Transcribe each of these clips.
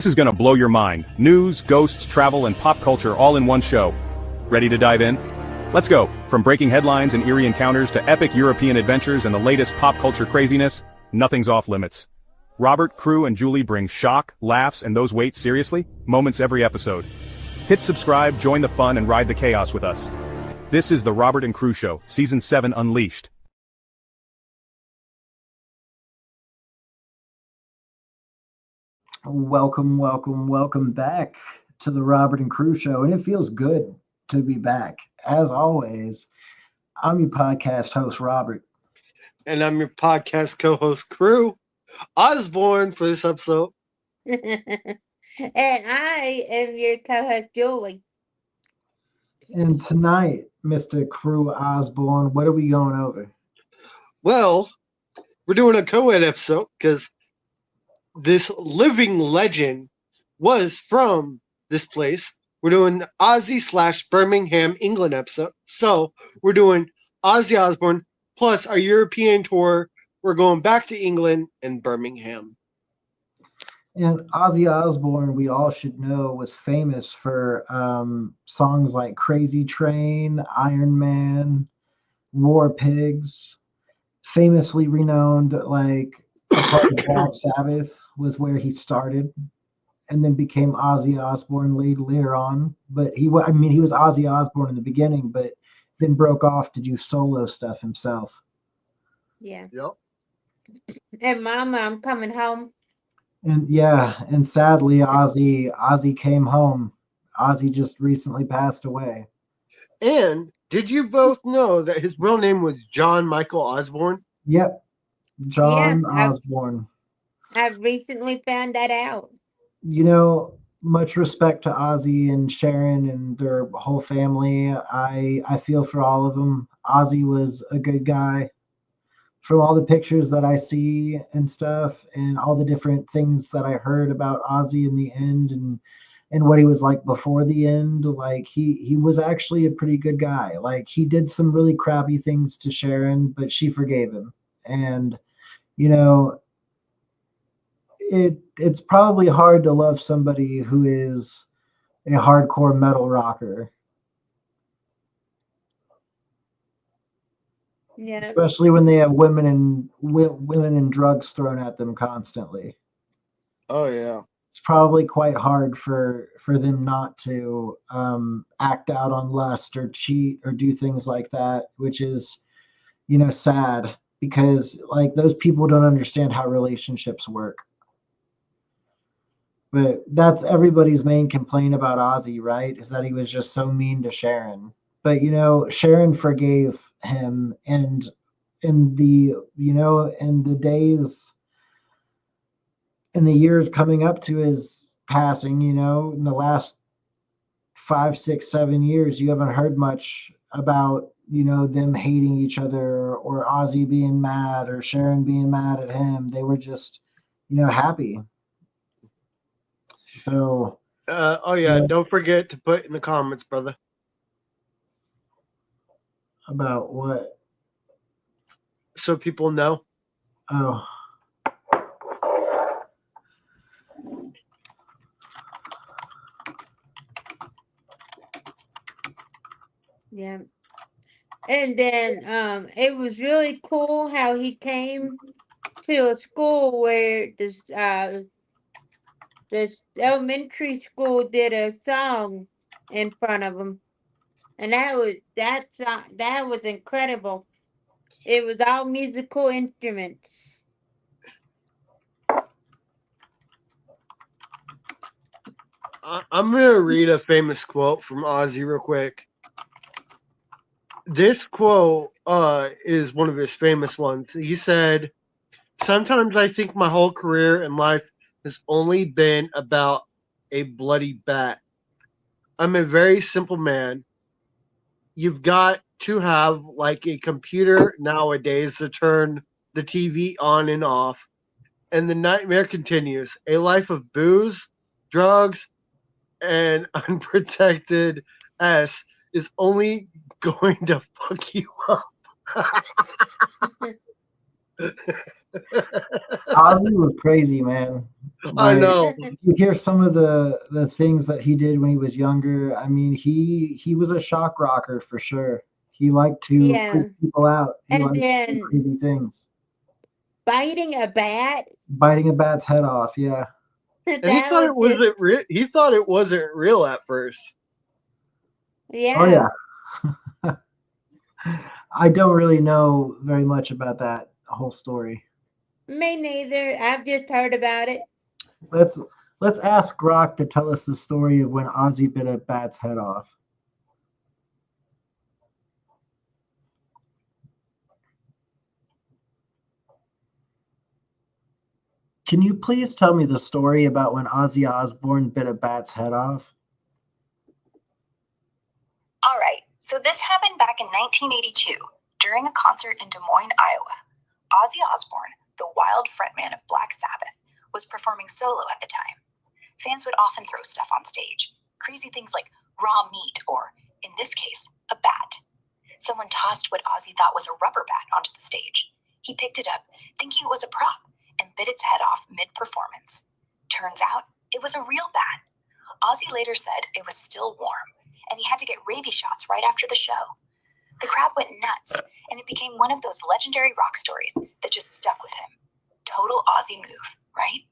This is gonna blow your mind. News, ghosts, travel, and pop culture all in one show. Ready to dive in? Let's go. From breaking headlines and eerie encounters to epic European adventures and the latest pop culture craziness, nothing's off limits. Robert, Crew, and Julie bring shock, laughs, and those wait seriously moments every episode. Hit subscribe, join the fun, and ride the chaos with us. This is the Robert and Crew Show, Season 7 Unleashed. Welcome back to the Robert and Crew Show, and it feels good to be back. As always, I'm your podcast host, Robert. And I'm your podcast co-host, Crew, Osbourne, for this episode. And I am your co-host, Julie. And tonight, Mr. Crew Osbourne, what are we going over? Well, we're doing a co-ed episode because this living legend was from this place. We're doing the Ozzy / Birmingham England episode. So we're doing Ozzy Osbourne plus our European tour. We're going back to England and Birmingham. And Ozzy Osbourne, we all should know, was famous for songs like Crazy Train, Iron Man, War Pigs, famously renowned like Black Sabbath was where he started, and then became Ozzy Osbourne later on. But he was Ozzy Osbourne in the beginning, but then broke off to do solo stuff himself. Yeah. Yep. And Mama, I'm coming home. And sadly, Ozzy came home. Ozzy just recently passed away. And did you both know that his real name was John Michael Osbourne? Yep. John Yeah, Osbourne. I've recently found that out. You know, much respect to Ozzy and Sharon and their whole family. I feel for all of them. Ozzy was a good guy. From all the pictures that I see and stuff, and all the different things that I heard about Ozzy in the end, and what he was like before the end, like he was actually a pretty good guy. Like, he did some really crappy things to Sharon, but she forgave him. And you know, it's probably hard to love somebody who is a hardcore metal rocker. Yeah. Especially when they have women and drugs thrown at them constantly. Oh, yeah. It's probably quite hard for them not to act out on lust or cheat or do things like that, which is, sad, because like those people don't understand how relationships work. But that's everybody's main complaint about Ozzy, right? Is that he was just so mean to Sharon. But Sharon forgave him, and in the years coming up to his passing, in the last 5, 6, 7 years, you haven't heard much about them hating each other, or Ozzy being mad, or Sharon being mad at him. They were just happy. So don't forget to put in the comments, brother. About what? So people know. Oh. Yeah. And then it was really cool how he came to a school where this elementary school did a song in front of him. And that was incredible. It was all musical instruments. I'm going to read a famous quote from Ozzy real quick. This quote is one of his famous ones. He said, "Sometimes I think my whole career in life has only been about a bloody bat. I'm a very simple man. You've got to have like a computer nowadays to turn the TV on and off. And the nightmare continues. A life of booze, drugs, and unprotected S is only going to fuck you up." Ozzy was crazy, man. I Like know. you hear some of the things that he did when he was younger. I mean, he was a shock rocker for sure. He liked to Yeah. freak people out. He And liked to do then crazy things. biting a bat, Biting a bat's head off, yeah. And he that thought was it just, wasn't real. He thought it wasn't real at first. Oh yeah. yeah. I don't really know very much about that whole story. Me neither. I've just heard about it. Let's let's ask Grok to tell us the story of when Ozzy bit a bat's head off. Can you please tell me the story about when Ozzy Osbourne bit a bat's head off? All right, so this happened back in 1982 during a concert in Des Moines, Iowa. Ozzy Osbourne, the wild frontman of Black Sabbath, was performing solo at the time. Fans would often throw stuff on stage, crazy things like raw meat or, in this case, a bat. Someone tossed what Ozzy thought was a rubber bat onto the stage. He picked it up, thinking it was a prop, and bit its head off mid-performance. Turns out, it was a real bat. Ozzy later said it was still warm, and he had to get rabies shots right after the show. The crowd went nuts, and it became one of those legendary rock stories that just stuck with him. Total Ozzy move, right?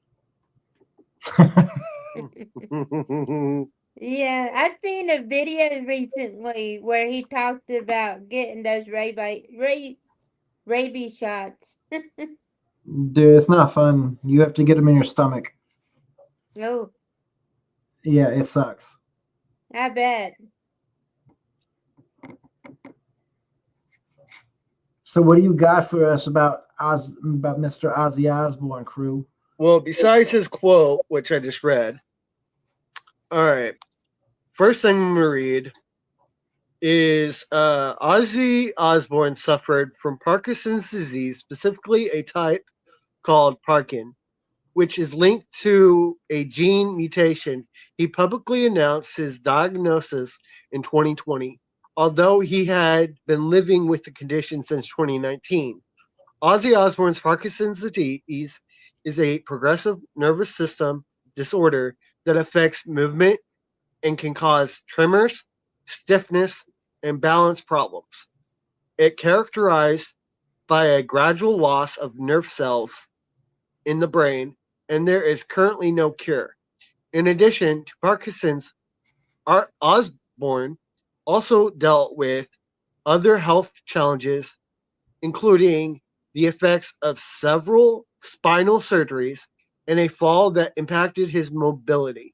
Yeah, I've seen a video recently where he talked about getting those rabies shots. Dude, it's not fun. You have to get them in your stomach. Oh, Yeah, it sucks. I bet. So what do you got for us about Mr. Ozzy Osbourne, crew? Well, besides his quote, which I just read, all right. First thing I'm gonna read is Ozzy Osbourne suffered from Parkinson's disease, specifically a type called Parkin, which is linked to a gene mutation. He publicly announced his diagnosis in 2020, although he had been living with the condition since 2019. Ozzy Osbourne's Parkinson's disease is a progressive nervous system disorder that affects movement and can cause tremors, stiffness, and balance problems. It characterized by a gradual loss of nerve cells in the brain, and there is currently no cure. In addition to Parkinson's, Osborne also dealt with other health challenges, including the effects of several spinal surgeries and a fall that impacted his mobility.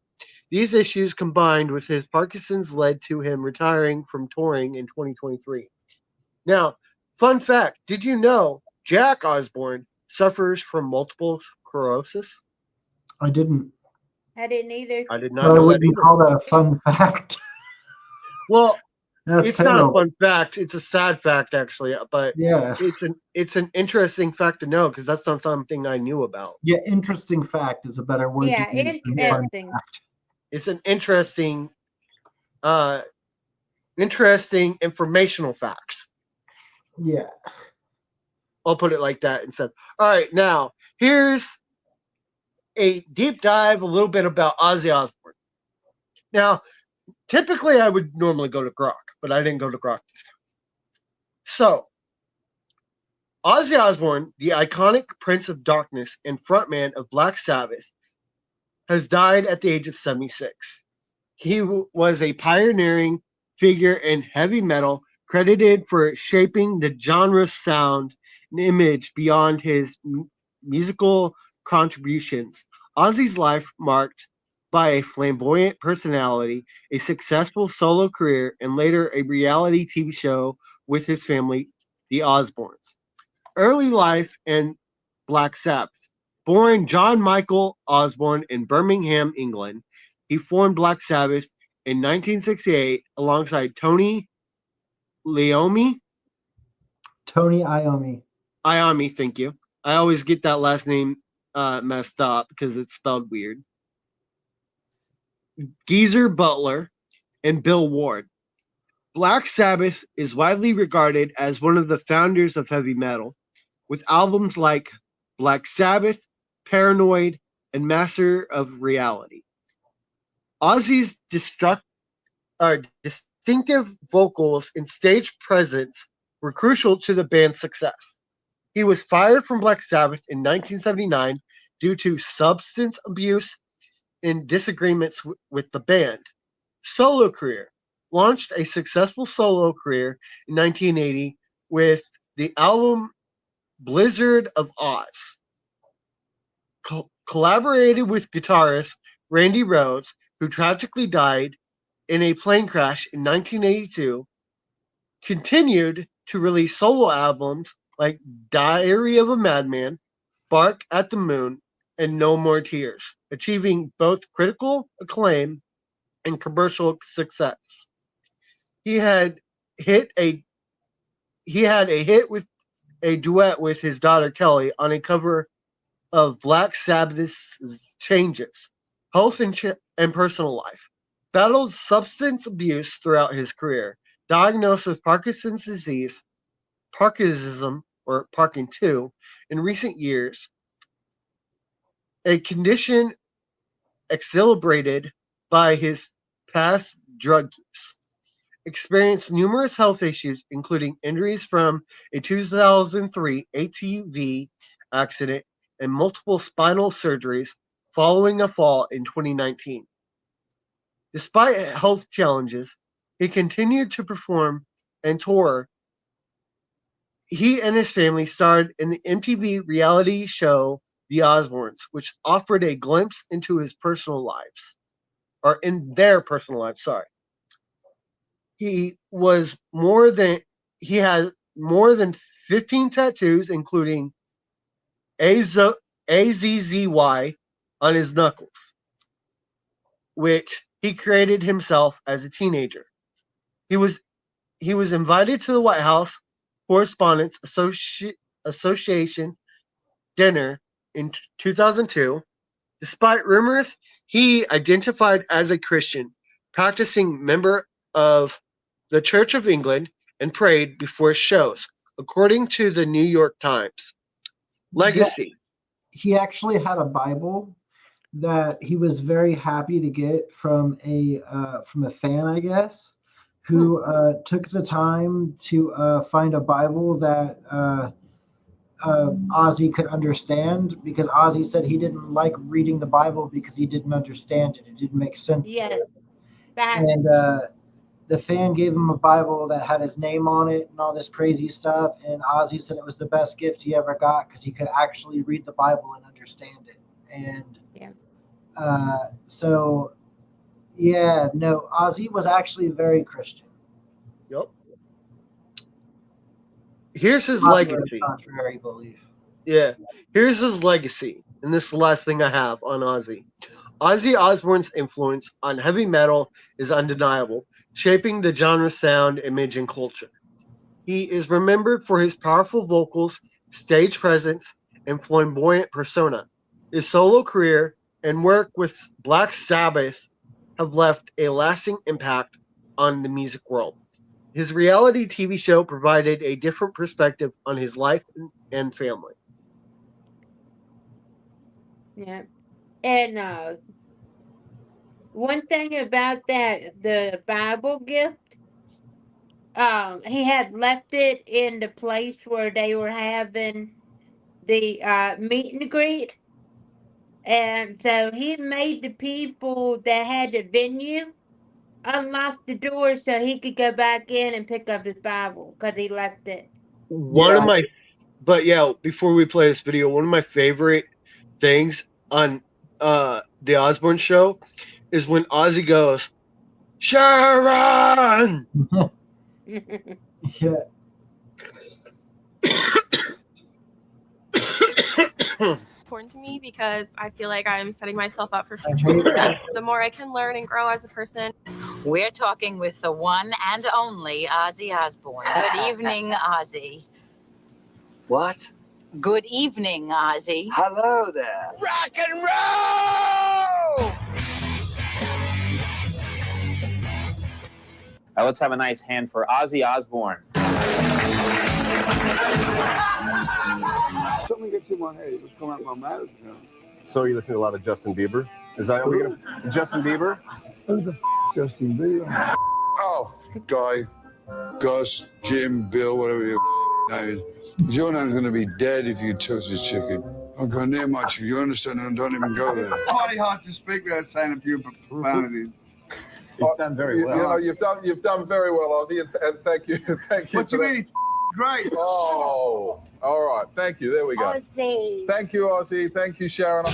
These issues combined with his Parkinson's led to him retiring from touring in 2023. Now, fun fact, did you know Jack Osborne suffers from multiple sclerosis? I didn't. I didn't either. I did But not I know that wouldn't either. call that a fun fact. Well, That's it's not a terrible. fun fact. It's a sad fact, actually. But Yeah. it's an interesting fact to know because that's not something I knew about. Yeah, interesting fact is a better word Yeah, to use than fun interesting. fact. It's an uh, interesting informational facts. Yeah. I'll put it like that instead. All right, now here's a deep dive, a little bit about Ozzy Osbourne. Now, typically I would normally go to Grok, but I didn't go to Grok this time. So, Ozzy Osbourne, the iconic Prince of Darkness and frontman of Black Sabbath, has died at the age of 76. He was a pioneering figure in heavy metal, credited for shaping the genre's sound and image beyond his musical contributions. Ozzy's life marked by a flamboyant personality, a successful solo career, and later a reality TV show with his family, the Osbournes. Early life and Black Sabbath. Born John Michael Osbourne in Birmingham, England, he formed Black Sabbath in 1968 alongside Tony Iommi. Tony Iommi. Iommi, thank you. I always get that last name messed up because it's spelled weird. Geezer Butler and Bill Ward. Black Sabbath is widely regarded as one of the founders of heavy metal, with albums like Black Sabbath, Paranoid, and Master of Reality. Ozzy's distinctive vocals and stage presence were crucial to the band's success. He was fired from Black Sabbath in 1979 due to substance abuse and disagreements with the band. Solo career. Launched a successful solo career in 1980 with the album Blizzard of Oz. Collaborated with guitarist Randy Rhoads, who tragically died in a plane crash in 1982. Continued to release solo albums like Diary of a Madman, Bark at the Moon, and No More Tears, achieving both critical acclaim and commercial success. He had a hit with a duet with his daughter Kelly on a cover of Black Sabbath's Changes, Health and Personal Life. Battled substance abuse throughout his career, diagnosed with Parkinson's disease, Parkinsonism, or Parkin 2, in recent years, a condition exacerbated by his past drug use. Experienced numerous health issues, including injuries from a 2003 ATV accident and multiple spinal surgeries following a fall in 2019. Despite health challenges, he continued to perform and tour. He and his family starred in the MTV reality show The Osbournes, which offered a glimpse into his personal lives, or in their personal lives, sorry. He has more than 15 tattoos, including AZZY on his knuckles, which he created himself as a teenager. He was invited to the White House Correspondents Association dinner in 2002. Despite rumors, he identified as a Christian, practicing member of the Church of England, and prayed before shows, according to the New York Times. Legacy. Yeah, he actually had a Bible that he was very happy to get from a fan, I guess, who took the time to find a Bible that Ozzy could understand, because Ozzy said he didn't like reading the Bible because he didn't understand it. It didn't make sense to him. And the fan gave him a Bible that had his name on it and all this crazy stuff. And Ozzy said it was the best gift he ever got because he could actually read the Bible and understand it. And Ozzy was actually very Christian. Yep. Here's his legacy. Contrary belief. Yeah. Here's his legacy. And this is the last thing I have on Ozzy. Ozzy Osbourne's influence on heavy metal is undeniable, shaping the genre's sound, image, and culture. He is remembered for his powerful vocals, stage presence, and flamboyant persona. His solo career and work with Black Sabbath have left a lasting impact on the music world. His reality TV show provided a different perspective on his life and family. Yeah. And one thing about that, the Bible gift, he had left it in the place where they were having the meet and greet. And so he made the people that had the venue unlock the door so he could go back in and pick up his Bible because he left it. Before we play this video, one of my favorite things on the Osbourne show is when Ozzy goes, Sharon! Yeah. Important to me because I feel like I'm setting myself up for future success. The more I can learn and grow as a person. We're talking with the one and only Ozzy Osbourne. Good evening, Ozzy. What? Good evening, Ozzy. Hello there. Rock and roll! Let's have a nice hand for Ozzy Osbourne. Something gets in my head, it would come out my mouth. You know? So you listen to a lot of Justin Bieber? Is that, are we gonna, Justin Bieber? Who the Justin Bieber? Oh, guy, Gus, Jim, Bill, whatever your name is. Your name's gonna be dead if you touch this chicken. I've gone near much. You understand? And don't even go there. Mighty hard to speak without saying a few profanities. He's done very well. You know, you've done very well, Ozzy, and thank you, thank you. What do you mean? Great. Oh, all right. Thank you. There we go. Ozzy. Thank you, Ozzy. Thank you, Sharon.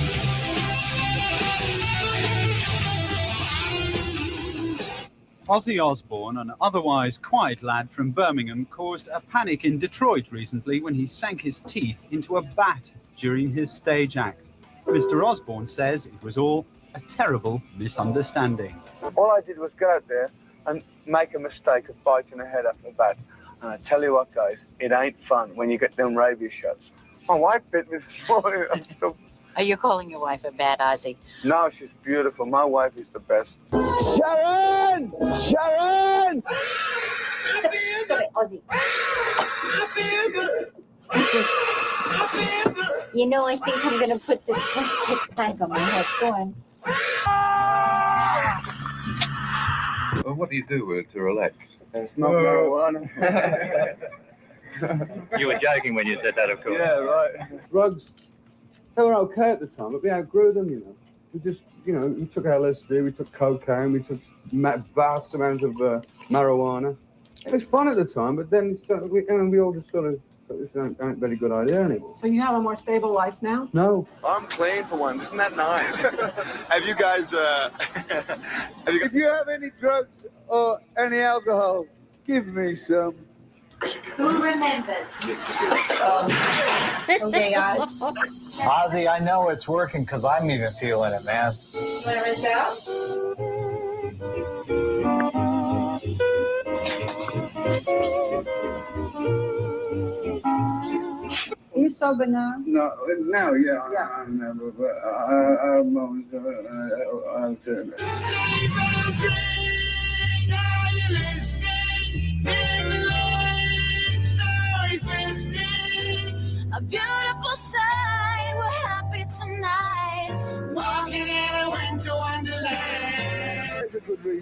Ozzy Osbourne, an otherwise quiet lad from Birmingham, caused a panic in Detroit recently when he sank his teeth into a bat during his stage act. Mr. Osbourne says it was all a terrible misunderstanding. All I did was go out there and make a mistake of biting a head off the bat. And I tell you what, guys, it ain't fun when you get them rabies shots. My wife bit me this morning. Are you calling your wife a bad Ozzy? No, she's beautiful. My wife is the best. Sharon! Sharon! Stop it, Ozzy. You know, I think I'm going to put this plastic bag on my head. Go on. Well, what do you do to relax? It's not marijuana. You were joking when you said that, of course. Yeah, right. Drugs, they were okay at the time, but we outgrew them, you know. We just, you know, we took LSD, we took cocaine, we took vast amounts of marijuana. It was fun at the time, but then we all just sort of thought this ain't a very good idea anymore. So you have a more stable life now? No. I'm clean for once. Isn't that nice? Have you guys, If you have any drugs or any alcohol, give me some. Who remembers? Okay, guys. Ozzy, I know it's working because I'm even feeling it, man. You want to rinse out? Are you sober now? No, now, yeah. I'm never, but I have moments of it. I'll tell you. A beautiful sight, we're happy tonight. Walking in a winter wonderland.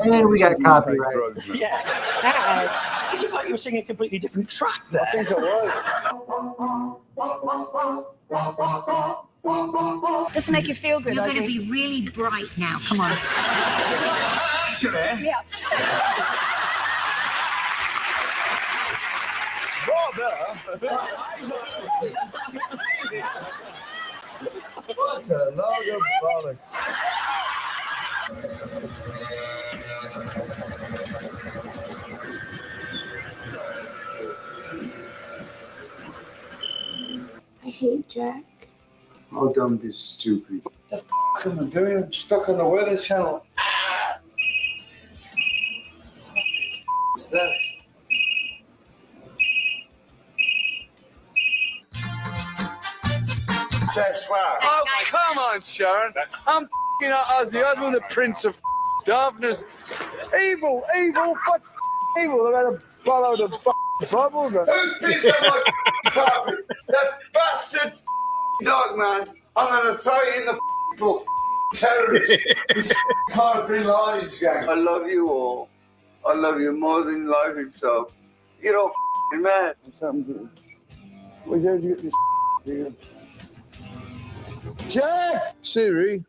And we got copyright. Yeah. You thought you were singing a completely different track there. I think I was. This will make you feel good, You're Ozzy. going to be really bright now. Come on. Actually, Yeah. what a load of bollocks. I hate Jack. Oh, don't be stupid. The f am I doing? I'm stuck on the Weather Channel. What's that? That's right. Oh, come on, Sharon. I'm f***ing Ozzy Osbourne, the Prince of Darkness. Evil, fuck evil. I've had a bottle of bubble. Who pissed on my carpet? That bastard dog, man. I'm going to throw it in the book. Terrorist. This can't be lies, gang. I love you all. I love you more than life itself. You're all f***ing mad. What's happened to you? Where'd you get this here? Jack! Siri,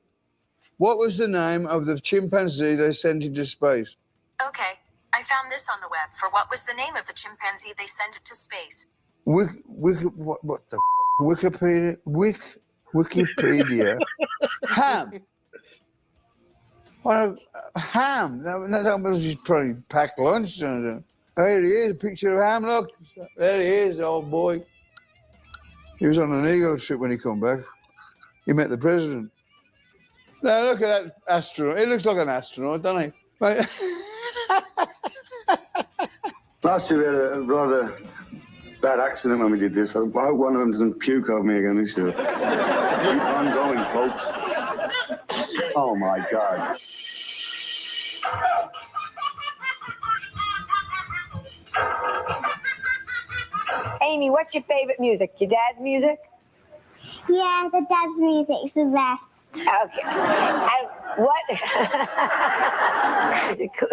what was the name of the chimpanzee they sent into space? Okay, I found this on the web for what was the name of the chimpanzee they sent it to space. What the Wikipedia? Wikipedia. Ham. What ham? That was just probably packed lunch. There he is, a picture of Ham. Look, there he is, old boy. He was on an ego trip when he come back. He met the president. Now look at that astronaut. He looks like an astronaut, doesn't he? Right. Last year we had a rather bad accident when we did this. I hope one of them doesn't puke over me again this year. Keep on going, folks. Oh my God. Hey Amy, what's your favorite music? Your dad's music? Yeah, the dad's music's the best. Okay. And what? Is it cool?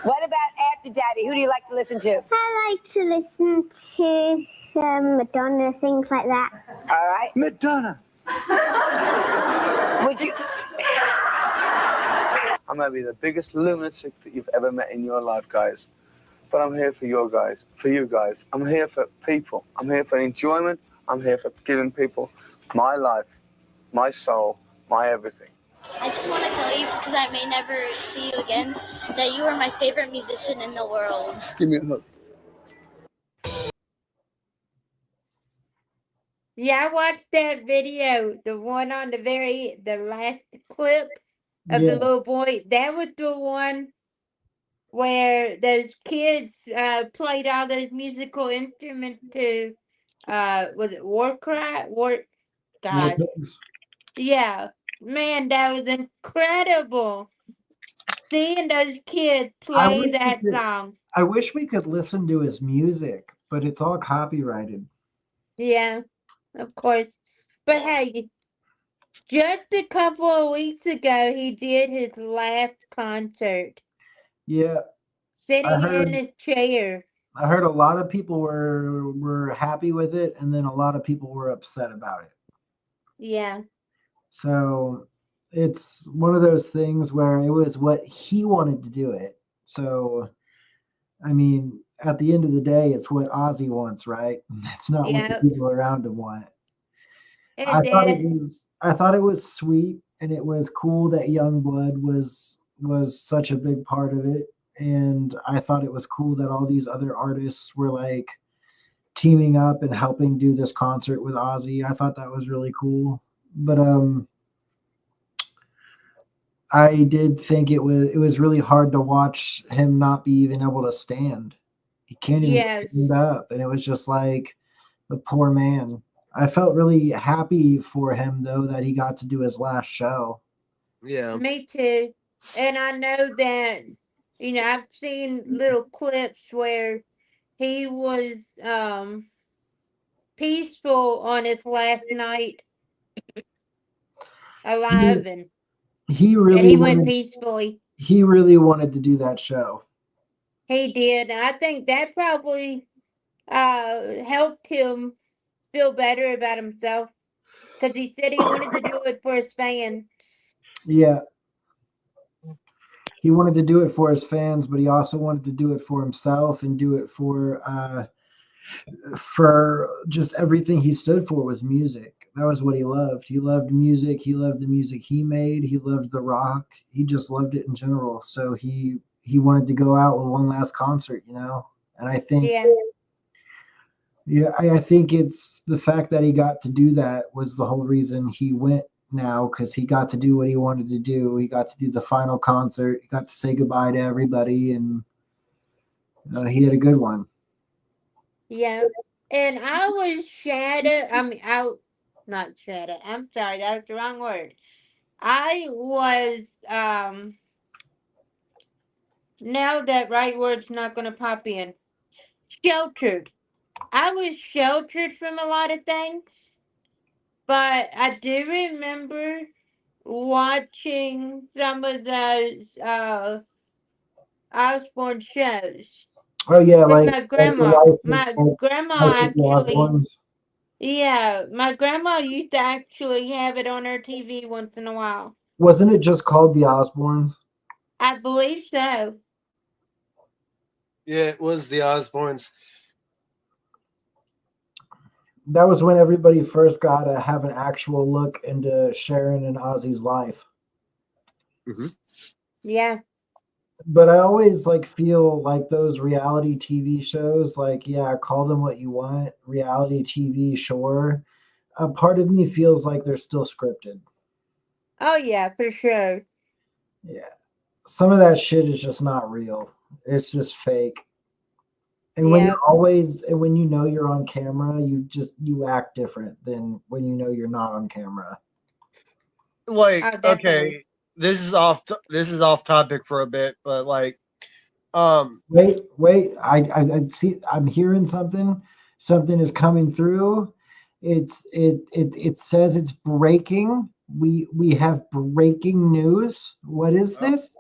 What about after Daddy? Who do you like to listen to? I like to listen to Madonna, things like that. All right. Madonna. Would you? I may be the biggest lunatic that you've ever met in your life, guys. But I'm here for you guys. I'm here for people. I'm here for enjoyment. I'm here for giving people my life, my soul, my everything. I just want to tell you, because I may never see you again, that you are my favorite musician in the world. Give me a hug. Yeah, I watched that video, the one on the last clip of the little boy. That was the one where those kids played all those musical instruments to, was it Warcry? God. Yeah. Man, that was incredible. Seeing those kids play that song. I wish we could listen to his music, but it's all copyrighted. Yeah, of course. But hey, just a couple of weeks ago, he did his last concert. Yeah. Sitting in his chair. I heard a lot of people were happy with it, and then a lot of people were upset about it. Yeah. So it's one of those things where it was what he wanted to do it. So, I mean, at the end of the day, it's what Ozzy wants, right? It's not what the people around him want. I thought it was sweet, and it was cool that Youngblood was such a big part of it. And I thought it was cool that all these other artists were like teaming up and helping do this concert with Ozzy. I thought that was really cool. But I did think it was really hard to watch him not be even able to stand. He can't even stand up, and it was just like the poor man. I felt really happy for him though that he got to do his last show. Yeah. Me too. And I know that, I've seen little clips where he was peaceful on his last night alive, and he really went peacefully. He really wanted to do that show. He did. I think that probably helped him feel better about himself, because he said he wanted to do it for his fans. Yeah. He wanted to do it for his fans, but he also wanted to do it for himself and do it for just everything he stood for was music. That was what he loved. He loved music. He loved the music he made. He loved the rock. He just loved it in general. So he wanted to go out with one last concert, And I think, I think it's the fact that he got to do that was the whole reason he went now, because he got to do what he wanted to do. He got to do the final concert. He got to say goodbye to everybody, and he had a good one. Yeah, and I was shattered. Not shattered. I'm sorry, that was the wrong word. I was now that right word's not going to pop in. Sheltered. I was sheltered from a lot of things, but I do remember watching some of those Osbourne shows. Oh yeah, with like my grandma. My grandma actually. Yeah, my grandma used to actually have it on her TV once in a while. Wasn't it just called The Osbournes? I believe so. Yeah, it was the Osbournes. That was when everybody first got to have an actual look into Sharon and Ozzy's life. Mm-hmm. Yeah. But I always feel like those reality TV shows, call them what you want, reality TV, sure. A part of me feels like they're still scripted. Oh yeah, for sure. Yeah. Some of that shit is just not real. It's just fake. And when when you know you're on camera, you act different than when you know you're not on camera. Okay, this is off topic for a bit, but Wait. I see. I'm hearing something. Something is coming through. It says it's breaking. We have breaking news. What is this?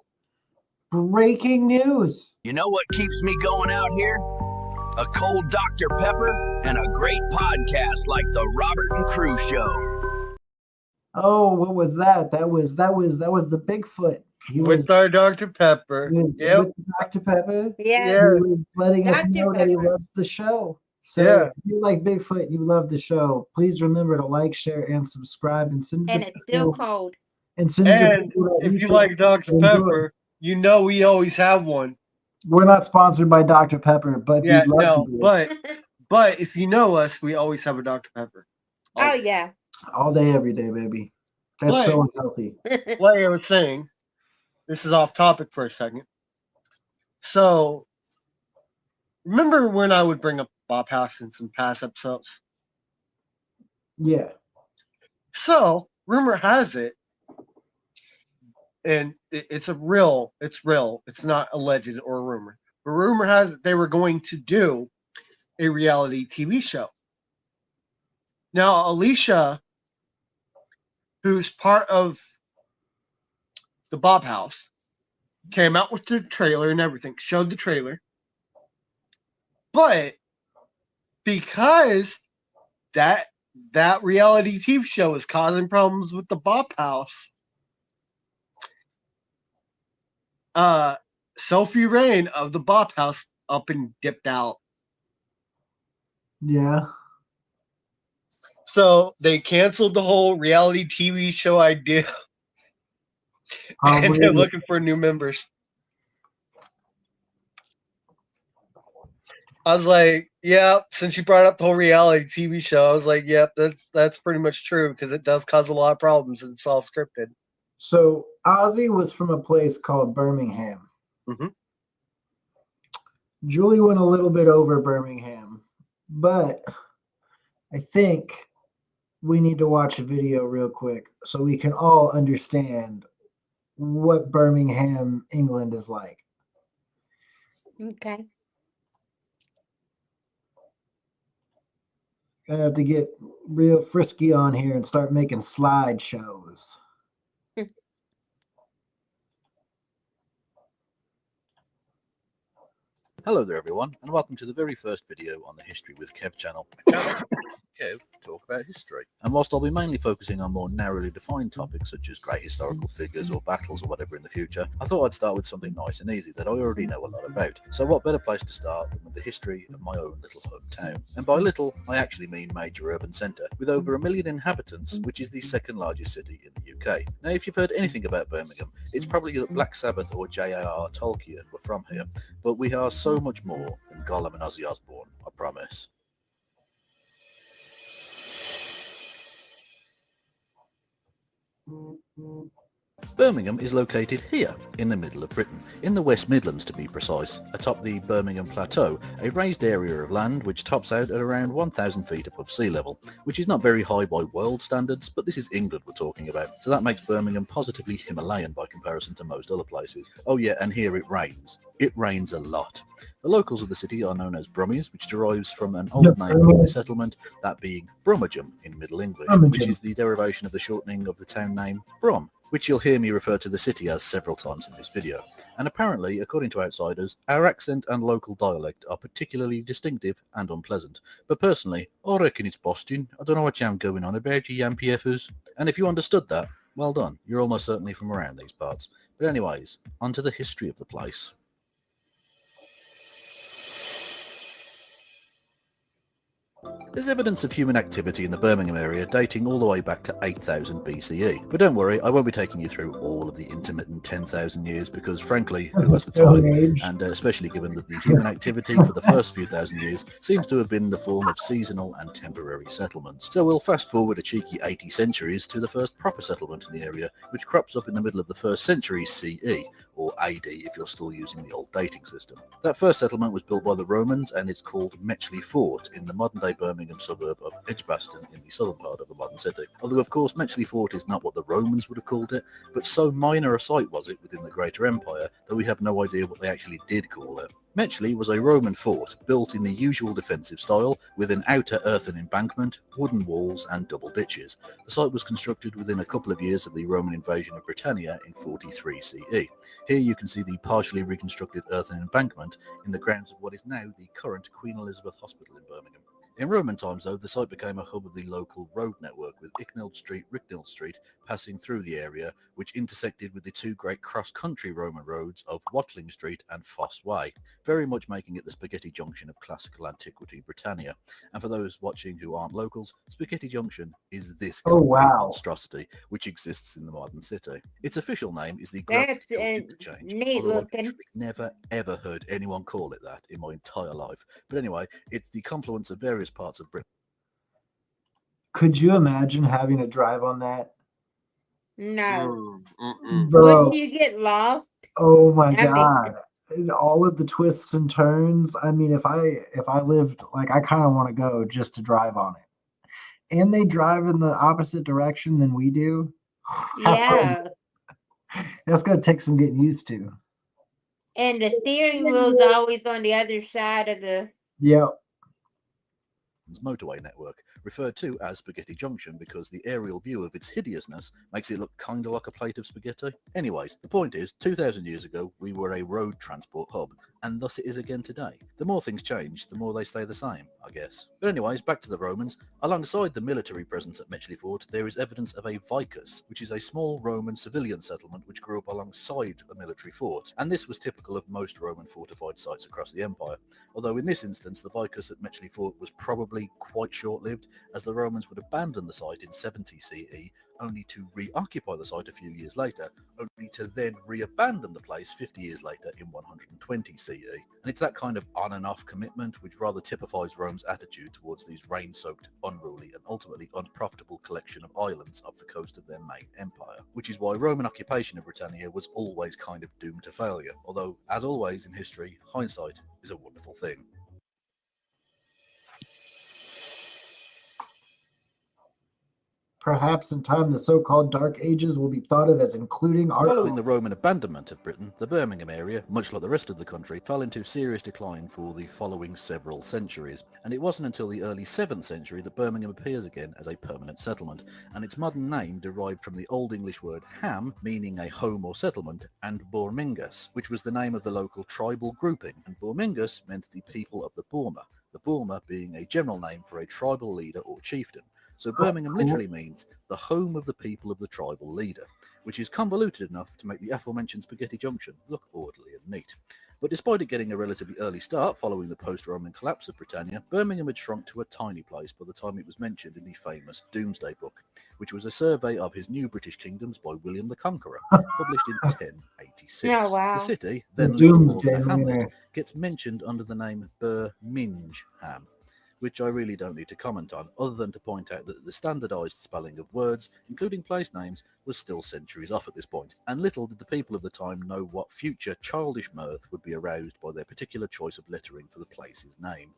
Breaking news. You know what keeps me going out here? A cold Dr. Pepper and a great podcast like the Robert and Crew Show. Oh, what was that? That was the Bigfoot. He With our Dr. Pepper. Yep. with Dr. Pepper. Yeah. He was letting us Dr. know that he Pepper. loves the show. So Yeah. if you like Bigfoot, you love the show. Please remember to like, share, and subscribe, and send it And to it's still people. cold. And send it to And people that if we you think like Dr. enjoy. Pepper, you know we always have one. We're not sponsored by Dr. Pepper, but Yeah, we'd love no, to be. but if you know us, we always have a Dr. Pepper. Oh yeah. All day, every day, baby. That's But- so unhealthy. Like I was saying, this is off topic for a second. So, remember when I would bring up Bob House in some past episodes? Yeah. So, rumor has it, and it's real, it's not alleged or a rumor, but rumor has it they were going to do a reality TV show. Now, Alicia, who's part of the Bob House, came out with the trailer and everything, showed the trailer. But because that reality TV show is causing problems with the Bob House, Sophie Rain of the Bob House up and dipped out. Yeah. So they canceled the whole reality TV show idea. And they're looking for new members. I was like, yeah, since you brought up the whole reality TV show, I was like, yep, that's pretty much true because it does cause a lot of problems and it's all scripted. So Ozzy was from a place called Birmingham. Mhm. Julie went a little bit over Birmingham, but I think we need to watch a video real quick so we can all understand what Birmingham, England is like. Okay. Gonna have to get real frisky on here and start making slideshows. Hello there everyone, and welcome to the very first video on the History with Kev channel. Kev, talk about history. And whilst I'll be mainly focusing on more narrowly defined topics such as great historical figures or battles or whatever in the future, I thought I'd start with something nice and easy that I already know a lot about. So what better place to start than with the history of my own little hometown? And by little, I actually mean major urban centre, with over 1 million inhabitants, which is the second largest city in the UK. Now if you've heard anything about Birmingham, it's probably that Black Sabbath or J.R.R. Tolkien were from here, but we are so much more than Gollum and Ozzy Osbourne, I promise. Birmingham is located here, in the middle of Britain, in the West Midlands to be precise, atop the Birmingham Plateau, a raised area of land which tops out at around 1,000 feet above sea level, which is not very high by world standards, but this is England we're talking about, so that makes Birmingham positively Himalayan by comparison to most other places. Oh yeah, and here it rains. It rains a lot. The locals of the city are known as Brummies, which derives from an old name for the settlement, that being Brummagem in Middle English, which is the derivation of the shortening of the town name Brum, which you'll hear me refer to the city as several times in this video. And apparently, according to outsiders, our accent and local dialect are particularly distinctive and unpleasant. But personally, I reckon it's Boston. I don't know what I'm going on about, you YamPFers. And if you understood that, well done, you're almost certainly from around these parts. But anyways, on to the history of the place. There's evidence of human activity in the Birmingham area dating all the way back to 8000 BCE. But don't worry, I won't be taking you through all of the intermittent 10,000 years because frankly, who has the time? And especially given that the human activity for the first few thousand years seems to have been in the form of seasonal and temporary settlements. So we'll fast forward a cheeky 80 centuries to the first proper settlement in the area, which crops up in the middle of the 1st century CE, or AD if you're still using the old dating system. That first settlement was built by the Romans and it's called Metchley Fort in the modern-day Birmingham suburb of Edgbaston in the southern part of the modern city. Although, of course, Metchley Fort is not what the Romans would have called it, but so minor a site was it within the Greater Empire that we have no idea what they actually did call it. Metchley was a Roman fort built in the usual defensive style with an outer earthen embankment, wooden walls and double ditches. The site was constructed within a couple of years of the Roman invasion of Britannia in 43 CE. Here you can see the partially reconstructed earthen embankment in the grounds of what is now the current Queen Elizabeth Hospital in Birmingham. In Roman times, though, the site became a hub of the local road network, with Icknield Street, Ricknield Street passing through the area, which intersected with the two great cross-country Roman roads of Watling Street and Foss Way, very much making it the spaghetti junction of classical antiquity Britannia. And for those watching who aren't locals, Spaghetti Junction is this monstrosity which exists in the modern city. Its official name is the Great Interchange, although I've literally never ever heard anyone call it that in my entire life. But anyway, it's the confluence of various parts of Britain. Could you imagine having to drive on that? No. Bro. Wouldn't you get lost? Oh my I mean- God. All of the twists and turns. I mean, if I lived, like, I kind of want to go just to drive on it. And they drive in the opposite direction than we do. Yeah. That's going to take some getting used to. And the steering wheel's always on the other side of the... Yep. Motorway network, referred to as Spaghetti Junction because the aerial view of its hideousness makes it look kind of like a plate of spaghetti. Anyways, the point is, 2,000 years ago, we were a road transport hub, and thus it is again today. The more things change, the more they stay the same, I guess. But anyways, back to the Romans. Alongside the military presence at Metchley Fort, there is evidence of a vicus, which is a small Roman civilian settlement which grew up alongside a military fort, and this was typical of most Roman fortified sites across the empire. Although in this instance, the vicus at Metchley Fort was probably quite short-lived, as the Romans would abandon the site in 70 CE, only to reoccupy the site a few years later, only to then re-abandon the place 50 years later in 120 CE. And it's that kind of on and off commitment which rather typifies Rome's attitude towards these rain-soaked, unruly and ultimately unprofitable collection of islands off the coast of their main empire, which is why Roman occupation of Britannia was always kind of doomed to failure, although, as always in history, hindsight is a wonderful thing. Perhaps in time the so-called Dark Ages will be thought of as including our... Following the Roman abandonment of Britain, the Birmingham area, much like the rest of the country, fell into serious decline for the following several centuries, and it wasn't until the early 7th century that Birmingham appears again as a permanent settlement, and its modern name derived from the Old English word ham, meaning a home or settlement, and Bormingus, which was the name of the local tribal grouping, and Bormingus meant the people of the Borma being a general name for a tribal leader or chieftain. So Birmingham literally means the home of the people of the tribal leader, which is convoluted enough to make the aforementioned Spaghetti Junction look orderly and neat. But despite it getting a relatively early start following the post-Roman collapse of Britannia, Birmingham had shrunk to a tiny place by the time it was mentioned in the famous Domesday Book, which was a survey of his new British kingdoms by William the Conqueror, published in 1086. Oh, wow. The city, then little more than a hamlet, gets mentioned under the name Birmingham, which I really don't need to comment on, other than to point out that the standardised spelling of words, including place names, was still centuries off at this point, and little did the people of the time know what future childish mirth would be aroused by their particular choice of lettering for the place's name.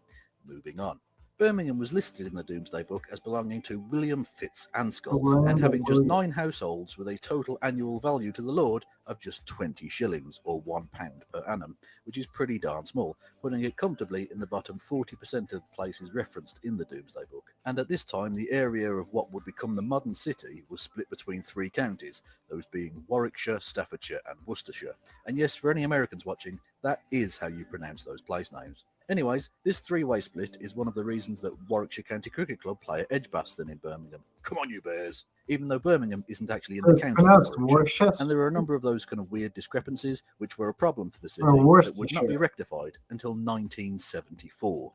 Moving on. Birmingham was listed in the Domesday Book as belonging to William Fitz Ansculf, and having just 9 households with a total annual value to the Lord of just 20 shillings, or £1 per annum, which is pretty darn small, putting it comfortably in the bottom 40% of places referenced in the Domesday Book. And at this time, the area of what would become the modern city was split between 3 counties, those being Warwickshire, Staffordshire and Worcestershire. And yes, for any Americans watching, that is how you pronounce those place names. Anyways, this 3-way split is one of the reasons that Warwickshire County Cricket Club play at Edgbaston in Birmingham. Come on, you Bears! Even though Birmingham isn't actually in the county of Warwickshire. And there are a number of those kind of weird discrepancies which were a problem for the city that would not be rectified until 1974.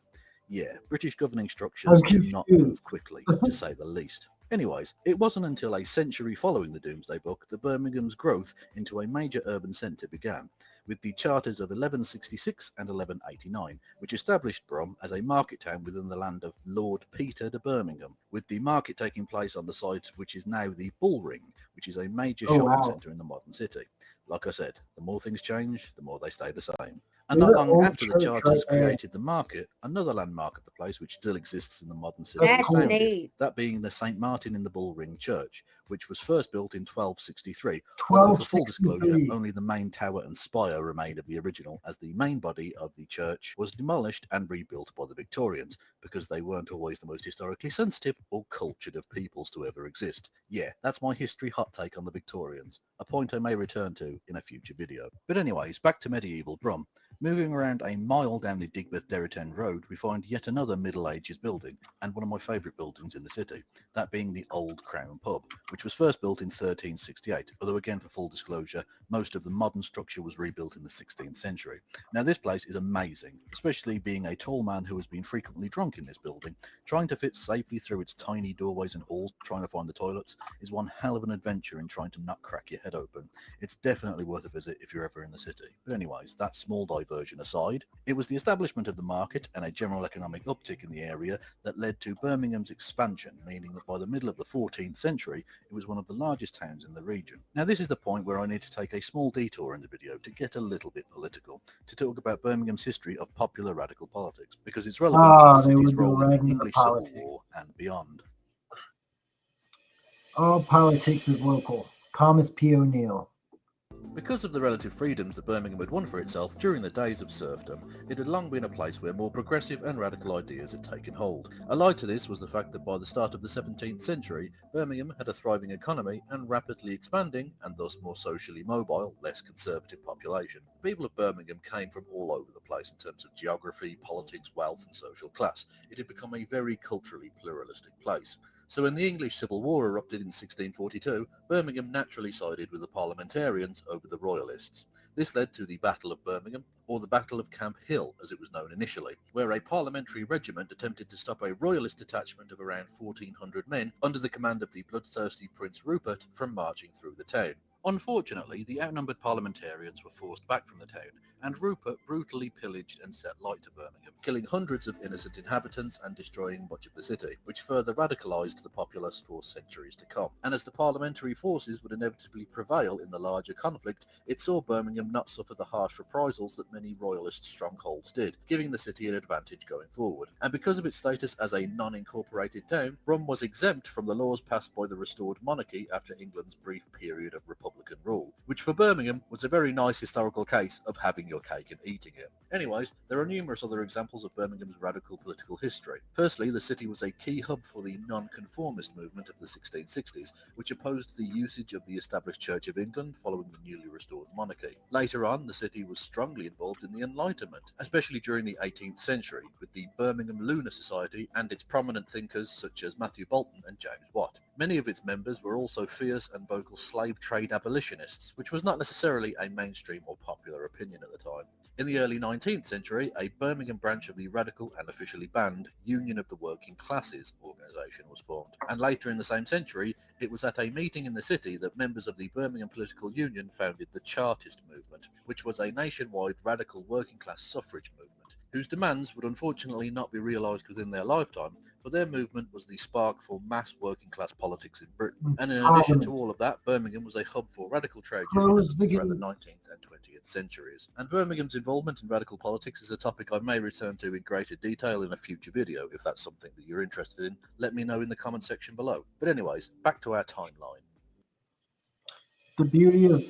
Yeah, British governing structures do not move quickly, to say the least. Anyways, it wasn't until a century following the Domesday Book that Birmingham's growth into a major urban centre began, with the charters of 1166 and 1189, which established Brum as a market town within the land of Lord Peter de Birmingham, with the market taking place on the site which is now the Bull Ring, which is a major shopping centre in the modern city. Like I said, the more things change, the more they stay the same. And not long after the charters created the market, another landmark of the place which still exists in the modern city was founded, that being the St. Martin in the Bull Ring Church, which was first built in 1263. Although for full disclosure, only the main tower and spire remained of the original, as the main body of the church was demolished and rebuilt by the Victorians, because they weren't always the most historically sensitive or cultured of peoples to ever exist. Yeah, that's my history hot take on the Victorians, a point I may return to in a future video. But anyways, back to medieval Brum. Moving around a mile down the Digbeth-Derrytown Road, we find yet another Middle Ages building, and one of my favourite buildings in the city, that being the Old Crown Pub, which was first built in 1368, although again, for full disclosure, most of the modern structure was rebuilt in the 16th century. Now this place is amazing, especially being a tall man who has been frequently drunk in this building. Trying to fit safely through its tiny doorways and halls, trying to find the toilets, is one hell of an adventure in trying to not crack your head open. It's definitely worth a visit if you're ever in the city. But anyways, that small diversion aside, it was the establishment of the market and a general economic uptick in the area that led to Birmingham's expansion, meaning that by the middle of the 14th century, it was one of the largest towns in the region. Now this is the point where I need to take a small detour in the video to get a little bit political, to talk about Birmingham's history of popular radical politics, because it's relevant to the city's role in the English Civil War and beyond. All politics is local. Thomas P. O'Neill. Because of the relative freedoms that Birmingham had won for itself during the days of serfdom, it had long been a place where more progressive and radical ideas had taken hold. Allied to this was the fact that by the start of the 17th century, Birmingham had a thriving economy and rapidly expanding, and thus more socially mobile, less conservative population. The people of Birmingham came from all over the place in terms of geography, politics, wealth and social class. It had become a very culturally pluralistic place. So when the English Civil War erupted in 1642, Birmingham naturally sided with the parliamentarians over the royalists. This led to the Battle of Birmingham, or the Battle of Camp Hill as it was known initially, where a parliamentary regiment attempted to stop a royalist detachment of around 1,400 men under the command of the bloodthirsty Prince Rupert from marching through the town. Unfortunately, the outnumbered parliamentarians were forced back from the town, and Rupert brutally pillaged and set light to Birmingham, killing hundreds of innocent inhabitants and destroying much of the city, which further radicalised the populace for centuries to come. And as the parliamentary forces would inevitably prevail in the larger conflict, it saw Birmingham not suffer the harsh reprisals that many royalist strongholds did, giving the city an advantage going forward. And because of its status as a non-incorporated town, Brum was exempt from the laws passed by the restored monarchy after England's brief period of Republican rule, which for Birmingham was a very nice historical case of having your cake and eating it. Anyways, there are numerous other examples of Birmingham's radical political history. Firstly, the city was a key hub for the non-conformist movement of the 1660s, which opposed the usage of the established Church of England following the newly restored monarchy. Later on, the city was strongly involved in the Enlightenment, especially during the 18th century, with the Birmingham Lunar Society and its prominent thinkers such as Matthew Bolton and James Watt. Many of its members were also fierce and vocal slave trade abolitionists, which was not necessarily a mainstream or popular opinion at the time. In the early 19th century, a Birmingham branch of the radical and officially banned Union of the Working Classes organisation was formed. And later in the same century, it was at a meeting in the city that members of the Birmingham Political Union founded the Chartist movement, which was a nationwide radical working class suffrage movement, whose demands would unfortunately not be realised within their lifetime, but their movement was the spark for mass working class politics in Britain. And in addition to all of that, Birmingham was a hub for radical trade unions throughout the 19th and 20th centuries. And Birmingham's involvement in radical politics is a topic I may return to in greater detail in a future video. If that's something that you're interested in, let me know in the comment section below. But anyways, back to our timeline. The beauty of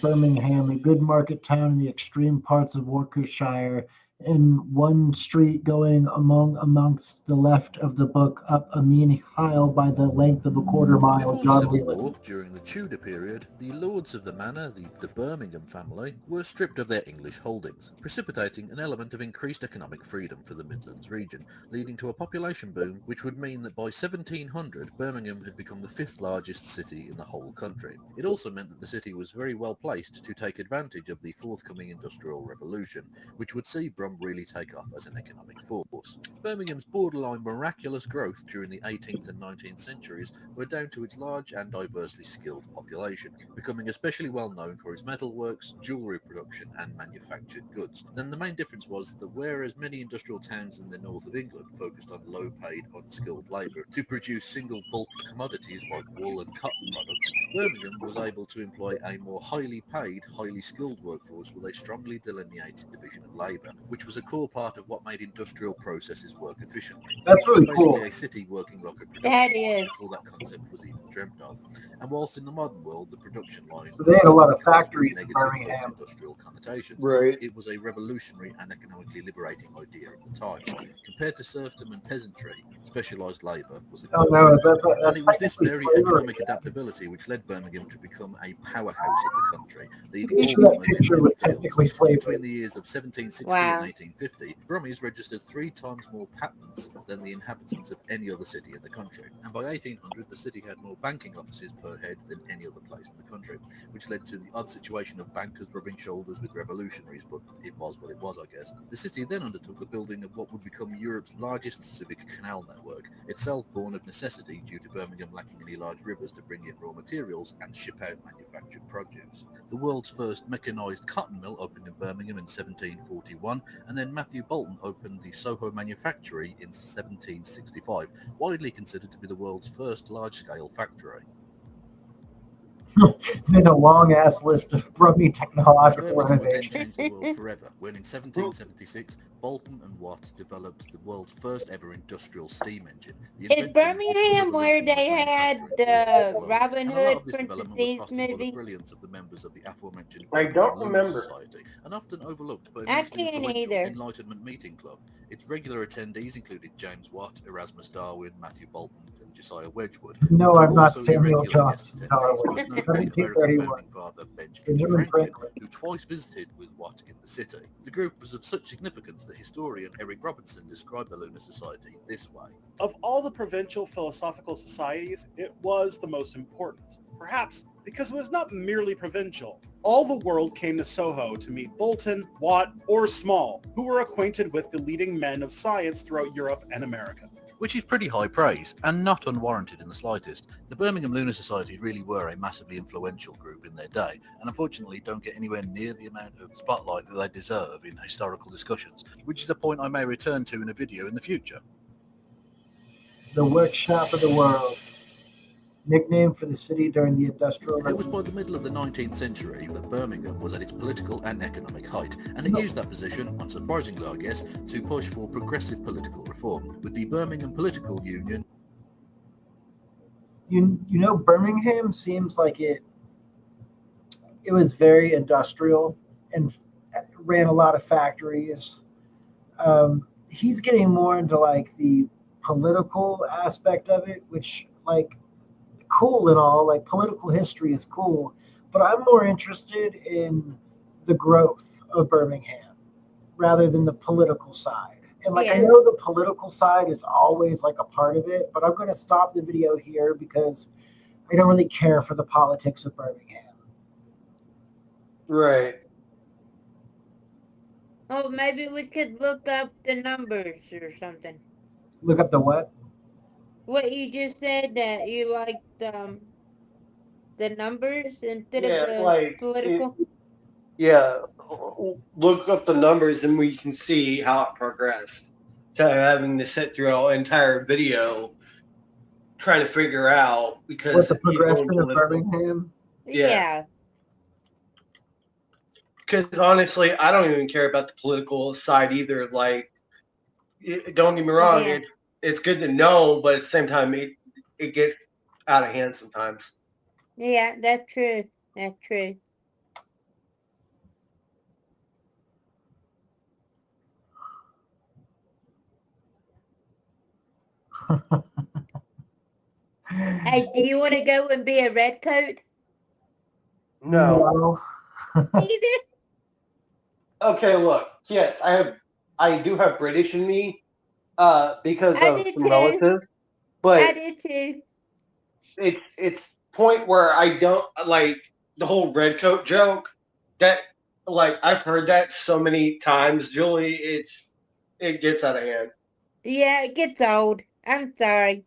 Birmingham, a good market town in the extreme parts of Worcestershire, in one street going amongst the left of the book up a mean aisle by the length of a quarter mile. Before the Civil War, during the Tudor period, the lords of the manor, the Birmingham family, were stripped of their English holdings, precipitating an element of increased economic freedom for the Midlands region, leading to a population boom which would mean that by 1700 Birmingham had become the 5th largest city in the whole country. It also meant that the city was very well placed to take advantage of the forthcoming Industrial Revolution, which would see Brum Brum really take off as an economic force. Birmingham's borderline miraculous growth during the 18th and 19th centuries were down to its large and diversely skilled population, becoming especially well known for its metalworks, jewellery production and manufactured goods. Then the main difference was that whereas many industrial towns in the north of England focused on low-paid, unskilled labour to produce single bulk commodities like wool and cotton products, Birmingham was able to employ a more highly paid, highly skilled workforce with a strongly delineated division of labour, which was a core part of what made industrial processes work efficiently. That's It was really basically cool. a city working like a production That line is. before that concept was even dreamt of. And whilst in the modern world the production line So they had a lot of comes with factories in negative Birmingham. post-industrial connotations, Right. it was a revolutionary and economically liberating idea at the time. Compared to serfdom and peasantry, specialised labour was a Oh godsend. no, that's And it was this technically very slavery. economic adaptability which led Birmingham to become a powerhouse of the country, leading Pretty all sure that comers in picture many was fields. technically slavery. Between the years of 1760 Wow. and 1850, Brummies registered 3 times more patents than the inhabitants of any other city in the country. And by 1800, the city had more banking offices per head than any other place in the country, which led to the odd situation of bankers rubbing shoulders with revolutionaries, but it was what it was, I guess. The city then undertook the building of what would become Europe's largest civic canal network, itself born of necessity due to Birmingham lacking any large rivers to bring in raw materials and ship out manufactured produce. The world's first mechanised cotton mill opened in Birmingham in 1741, and then Matthew Bolton opened the Soho Manufactory in 1765, widely considered to be the world's first large-scale factory. Then a long ass list of Brummie technological Birmingham would then innovations. change the world forever when in 1776 Bolton and Watt developed the world's first ever industrial steam engine. The Is invention which Birmingham where they had Robin and a lot Hood, of this Prince development was Thieves fostered by the movie? brilliance of the members of the aforementioned I Birmingham don't Lunar remember. Society, an often overlooked but I immensely can't influential either. Enlightenment meeting club. Its regular attendees included James Watt, Erasmus Darwin, Matthew Bolton, and Josiah Wedgwood. No, There I'm were not also Samuel irregular guest Johnson attendees, Darwin. most notably American 1731. founding father Benjamin Benjamin Franklin, Franklin. who twice visited with Watt in the city. The group was of such significance that historian Eric Robertson described the Lunar Society this way. Of all the provincial philosophical societies, it was the most important. Perhaps because it was not merely provincial. All the world came to Soho to meet Bolton, Watt, or Small, who were acquainted with the leading men of science throughout Europe and America. Which is pretty high praise, and not unwarranted in the slightest. The Birmingham Lunar Society really were a massively influential group in their day, and unfortunately don't get anywhere near the amount of spotlight that they deserve in historical discussions, which is a point I may return to in a video in the future. The workshop of the world. Nickname for the city during the Industrial It was Revolution. by the middle of the 19th century that Birmingham was at its political and economic height, and it used that position, unsurprisingly I guess, to push for progressive political reform, with the Birmingham Political Union. You know, Birmingham seems like it was very industrial and ran a lot of factories. He's getting more into like the political aspect of it, which like cool and all, like political history is cool, but I'm more interested in the growth of Birmingham rather than the political side. And like I Yeah. know the political side is always like a part of it, but I'm going to stop the video here because I don't really care for the politics of Birmingham. Right. Oh, maybe we could look up the numbers or something. Look up the what? What you just said, that you liked the numbers instead Yeah, of the like political. yeah, look up the numbers and we can see how it progressed. Instead of having to sit through an entire video trying to figure out because What the you go progression of political. Birmingham? Yeah. Because honestly, I don't even care about the political side either. Like, don't get me wrong, Yeah. it's good to know, but at the same time, it gets out of hand sometimes. Yeah, that's true. That's true. Hey, do you want to go and be a redcoat? No. Either. Okay, look. Yes, I do have British in me, because I of did some too. relatives. I But did too. it's point where I don't like the whole redcoat joke. That like I've heard that so many times, Julie. It gets out of hand. Yeah, it gets old. I'm sorry.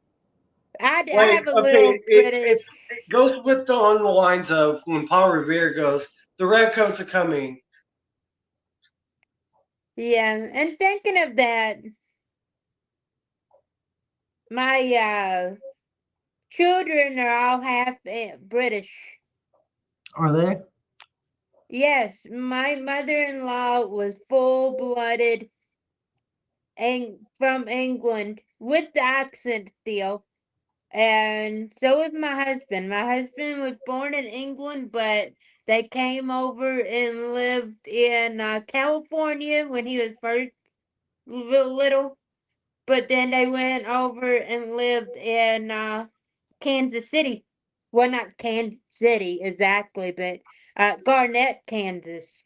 I Like, have a okay, little British. it goes with on the lines of when Paul Revere goes, "The redcoats are coming." Yeah, and thinking of that, my children are all half British. Are they? Yes, my mother-in-law was full-blooded from England with the accent still. And so is my husband. My husband was born in England, but they came over and lived in California when he was first little. But then they went over and lived in Kansas City. Well, not Kansas City exactly, but Garnett, Kansas.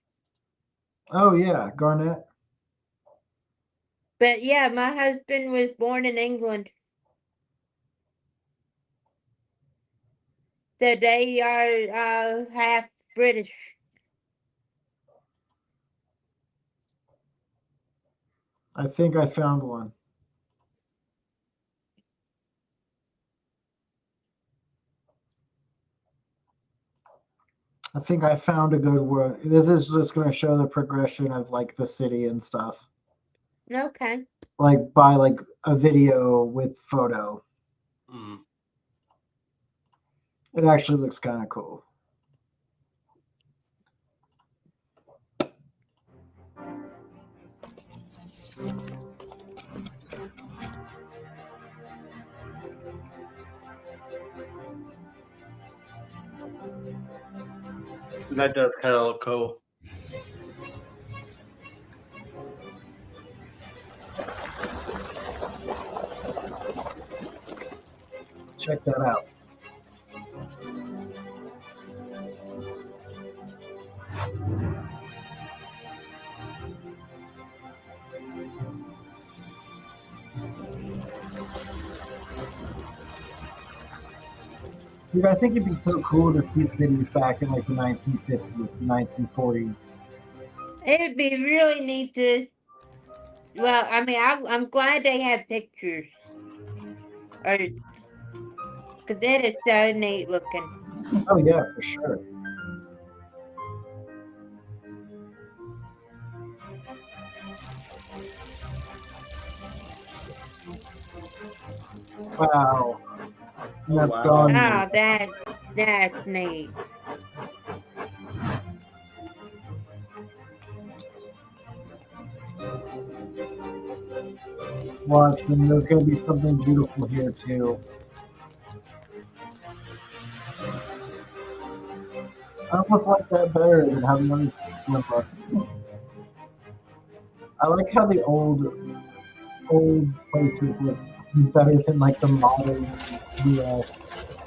Oh yeah, Garnett. But yeah, my husband was born in England. So they are half British. I think I found one. I think I found a good one. This is just going to show the progression of like the city and stuff. Okay. Like by like a video with photo. Mm. It actually looks kind of cool. That does kind of look cool. Check that out. Dude, I think it'd be so cool to see cities back in like the 1950s, 1940s. It'd be really neat to. Well, I mean, I'm glad they have pictures, or because that is so neat looking. Oh yeah, for sure. Wow. And that's gone. Oh, that's neat. Watch, and there's going to be something beautiful here too. I almost like that better than having other books. I like how the old places look better than like the modern US.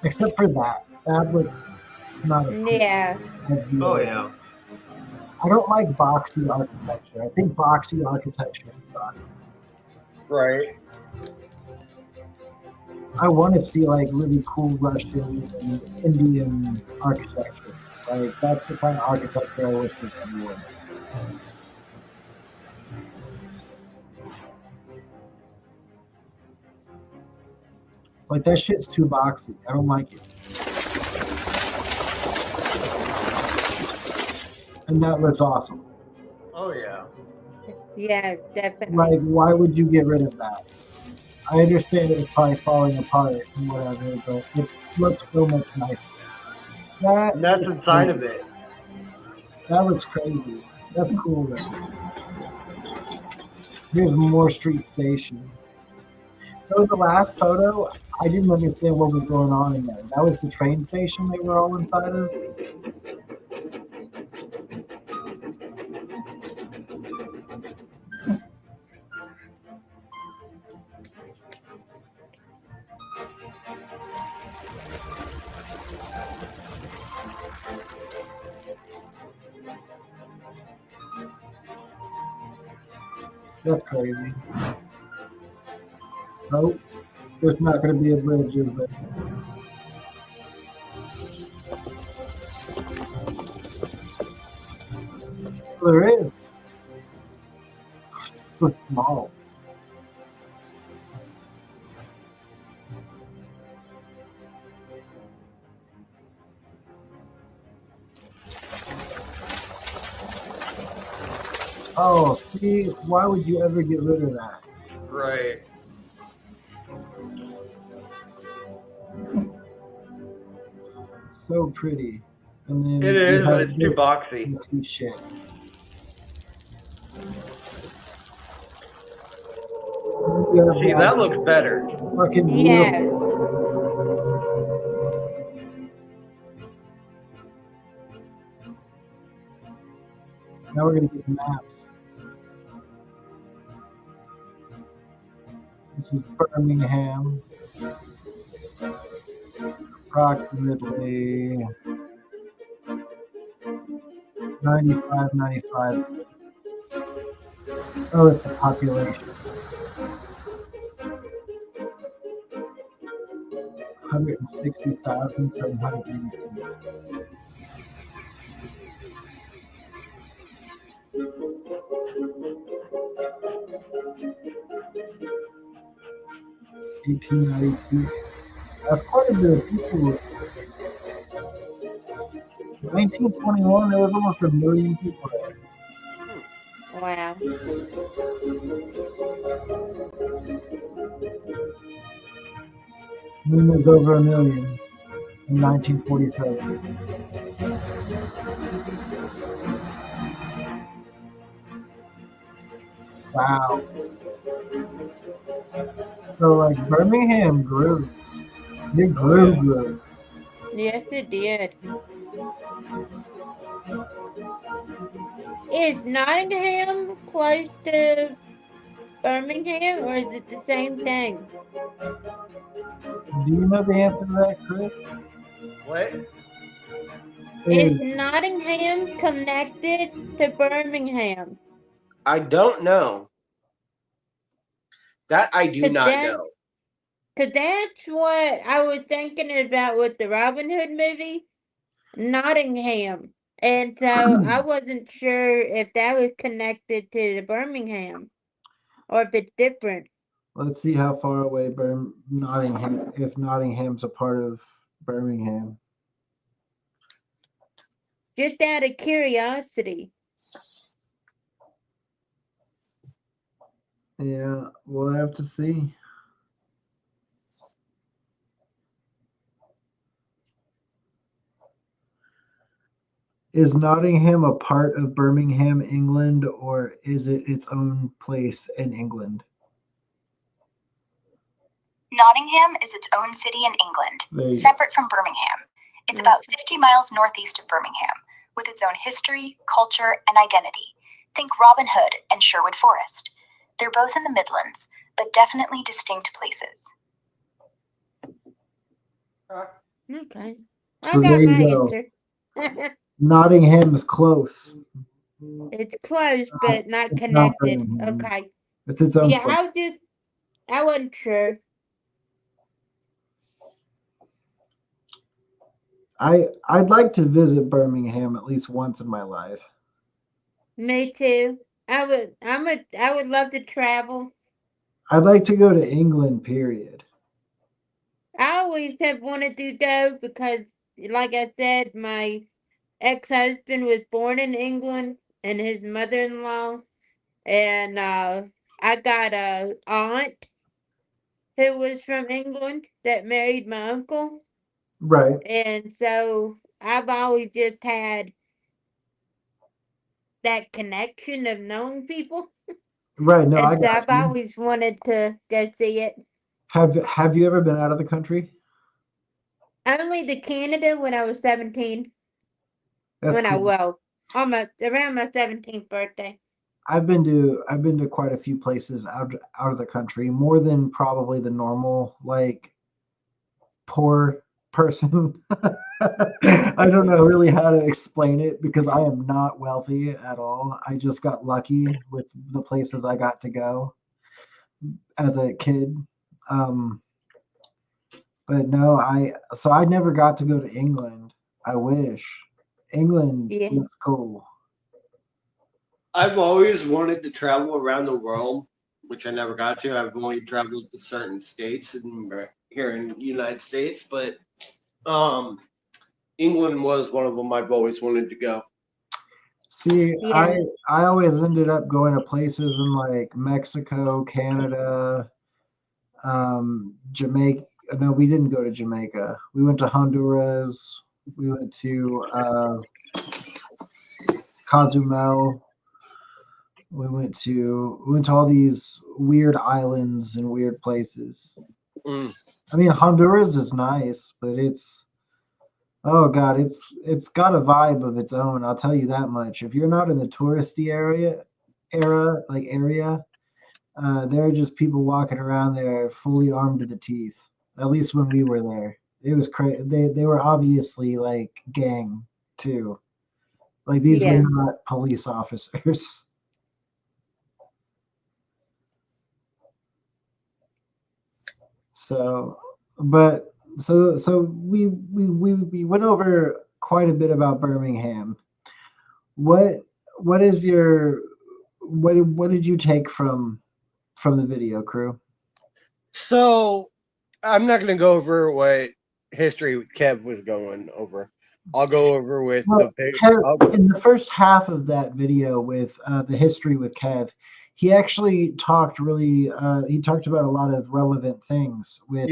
Except for that. That looks not as cool. Yeah. Oh yeah. I don't like boxy architecture. I think boxy architecture sucks. Right. I want to see like really cool Russian and Indian architecture. Like that's the kind of architecture I wish we could do. Like that shit's too boxy. I don't like it. And that looks awesome. Oh yeah. Yeah, definitely. Like, why would you get rid of that? I understand it's probably falling apart and whatever, but it looks so much nicer. And that's inside of it. That looks crazy. That's cool though. Here's more street station. So the last photo, I didn't understand what was going on in there. That was the train station they were all inside of? That's crazy. Nope. There's not going to be a bridge, is there? There is. It's so small. Oh, see, why would you ever get rid of that? Right. So pretty. And then It you is, but have it's too this boxy. empty shit. You have See, that looks better. fucking Yes. Now we're gonna get maps. This is Birmingham. Approximately 95. Oh, it's the population. 160,782. That's quite a bit of people. 1921, there was almost 1 million people there. Wow. Then there's over 1 million in 1947. Wow. So like Birmingham grew. It grew. Yes, it did. Is Nottingham close to Birmingham, or is it the same thing? Do you know the answer to that, Chris? What? Is Nottingham connected to Birmingham? I don't know. That I do not know. Because that's what I was thinking about with the Robin Hood movie, Nottingham. And so I wasn't sure if that was connected to the Birmingham or if it's different. Let's see how far away Nottingham, if Nottingham's a part of Birmingham. Just out of curiosity. Yeah, we'll have to see. Is Nottingham a part of Birmingham, England, or is it its own place in England? Nottingham is its own city in England, separate from Birmingham. It's about 50 miles northeast of Birmingham, with its own history, culture, and identity. Think Robin Hood and Sherwood Forest. They're both in the Midlands, but definitely distinct places. Okay. So I got there you my go. answer. Nottingham is close. It's close, but not It's not connected. Birmingham. Okay. It's its own Yeah, place. I wasn't sure. I'd like to visit Birmingham at least once in my life. Me too. I would love to travel. I'd like to go to England, period. I always have wanted to go because, like I said, my ex-husband was born in England and his mother-in-law, and I got a aunt who was from England that married my uncle. Right. And so I've always just had that connection of knowing people. Right. No, I And so got I've you. always wanted to go see it. Have you ever been out of the country? Only to Canada when I was 17. That's cool. Almost around my 17th birthday. I've been to quite a few places out of the country, more than probably the normal like poor person. I don't know really how to explain it because I am not wealthy at all. I just got lucky with the places I got to go as a kid. But no, I never got to go to England. I wish. England looks cool. I've always wanted to travel around the world, which I never got to. I've only traveled to certain states here in the United States, but England was one of them I've always wanted to go. See, Yeah. I always ended up going to places in like Mexico, Canada, Jamaica. No, we didn't go to Jamaica. We went to Honduras. We went to Cozumel. We went to all these weird islands and weird places. Mm. I mean, Honduras is nice, but oh god, it's got a vibe of its own. I'll tell you that much. If you're not in the touristy area, there are just people walking around there fully armed to the teeth. At least when we were there, it was crazy. They were obviously like gang too. Like these were Yeah. not police officers. So, but so we went over quite a bit about Birmingham. What is your what did you take from the video, crew? So I'm not going to go over what history Kev was going over. I'll go over with Well, Kev, in the first half of that video with the history with Kev, he actually talked really. He talked about a lot of relevant things with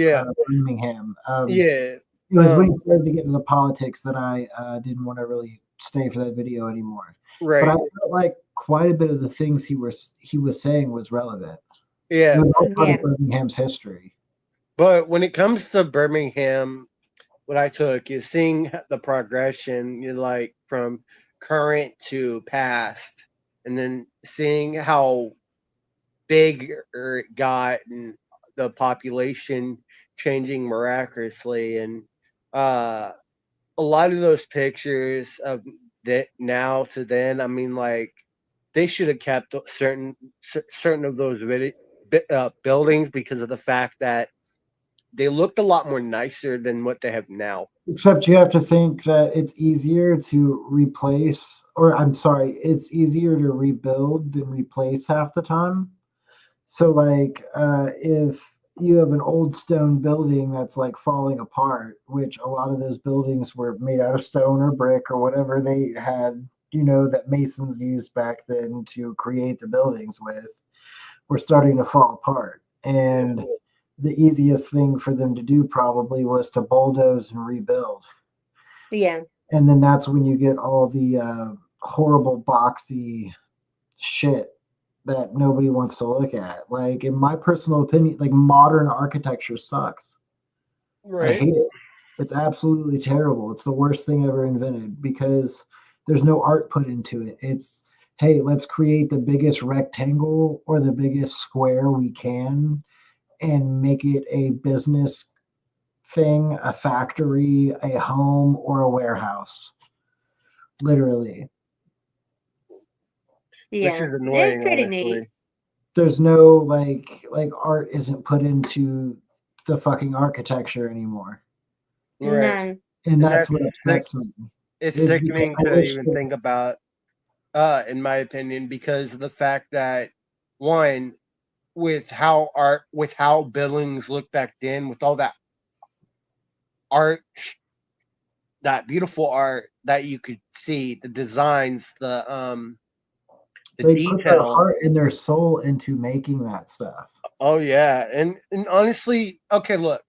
Birmingham. It was when he started to get into the politics that I didn't want to really stay for that video anymore. Right. But I felt like quite a bit of the things he was saying was relevant. Yeah. It was all part of Birmingham's history. But when it comes to Birmingham, what I took is seeing the progression, like from current to past, and then seeing how big it got and the population changing miraculously, and a lot of those pictures of that now to then. I mean, like they should have kept certain of those buildings because of the fact that they looked a lot more nicer than what they have now. Except you have to think that it's easier to replace, or I'm sorry, it's easier to rebuild than replace half the time. So, like, if you have an old stone building that's like falling apart, which a lot of those buildings were made out of stone or brick or whatever they had, that masons used back then to create the buildings with, were starting to fall apart. And the easiest thing for them to do probably was to bulldoze and rebuild. Yeah. And then that's when you get all the horrible boxy shit that nobody wants to look at. Like, in my personal opinion, like, modern architecture sucks. Right. I hate it. It's absolutely terrible. It's the worst thing ever invented because there's no art put into it. It's, hey, let's create the biggest rectangle or the biggest square we can and make it a business thing, a factory, a home, or a warehouse. Literally. Yeah. Which is annoying, It's pretty honestly. neat. There's no like art isn't put into the fucking architecture anymore. Right. No. And that's what upsets me. It's is sickening because I to wish even that- think about, in my opinion, because of the fact that one, with how buildings looked back then, with all that art, that beautiful art that you could see, the designs, the they put their detail. heart and their soul into making that stuff. Oh yeah, and honestly, okay, look,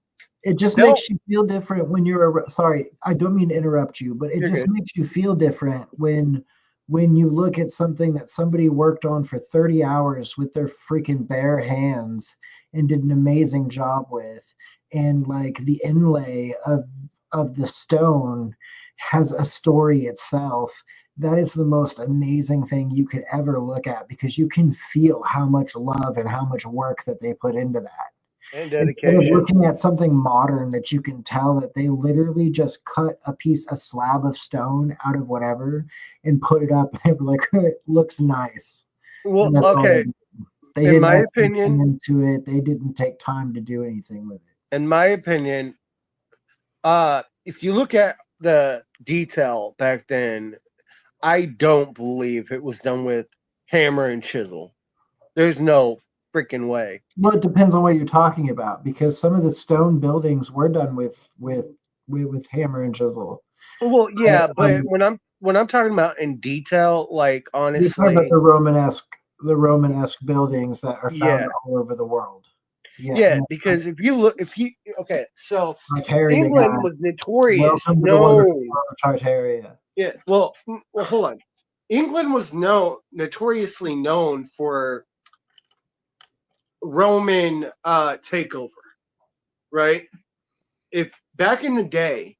It just makes you feel different when you're sorry, I don't mean to interrupt you, but it You're just good. makes you feel different when you look at something that somebody worked on for 30 hours with their freaking bare hands and did an amazing job with, and like the inlay of the stone has a story itself. That is the most amazing thing you could ever look at because you can feel how much love and how much work that they put into that. And Instead of dedication. looking at something modern that you can tell that they literally just cut a slab of stone out of whatever and put it up and they were like, it looks nice. Well, And that's all okay. they In didn't my actually opinion- come into it. They didn't take time to do anything with it. In my opinion, if you look at the detail back then, I don't believe it was done with hammer and chisel. There's no freaking way. Well, it depends on what you're talking about, because some of the stone buildings were done with hammer and chisel. Well, yeah, but when I'm talking about in detail, like you're talking about honestly, the Romanesque buildings that are found Yeah. all over the world. yeah, because okay, so Tartaria England guy. was notorious Welcome to the wonderful known. world of Tartaria. Yeah, well, hold on. England was notoriously known for Roman takeover, right? If back in the day,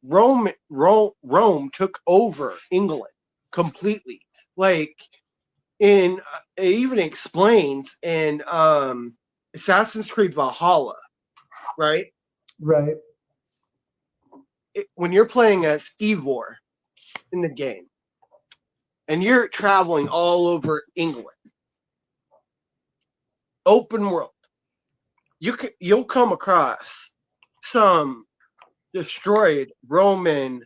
Rome took over England completely. Like it even explains in Assassin's Creed Valhalla, right? Right. When you're playing as Eivor in the game, and you're traveling all over England, open world, you'll come across some destroyed Roman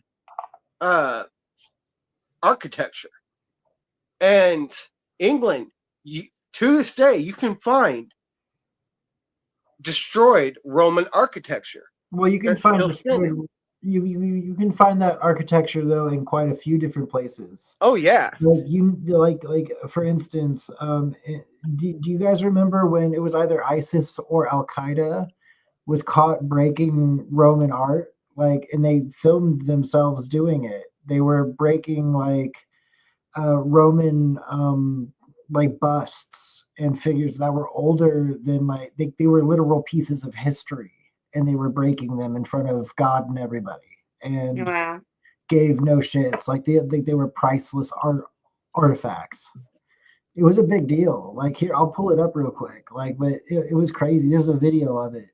architecture, and England, to this day, you can find destroyed Roman architecture. Well, you can find you can find that architecture though in quite a few different places. Oh yeah. Like for instance, do you guys remember when it was either ISIS or Al Qaeda was caught breaking Roman art? Like, and they filmed themselves doing it. They were breaking like Roman like busts and figures that were older than like they were literal pieces of history, and they were breaking them in front of God and everybody, and gave no shits. Like they were priceless artifacts. It was a big deal. Like here, I'll pull it up real quick. Like, but it was crazy. There's a video of it.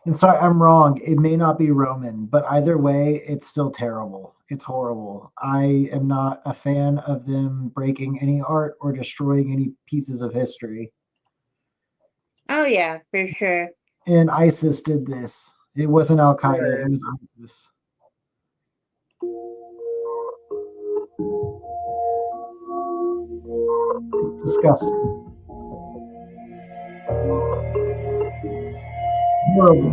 And sorry, I'm wrong. It may not be Roman, but either way, it's still terrible. It's horrible. I am not a fan of them breaking any art or destroying any pieces of history. Oh yeah, for sure. And ISIS did this. It wasn't Al Qaeda, it was ISIS. It's disgusting. Horrible.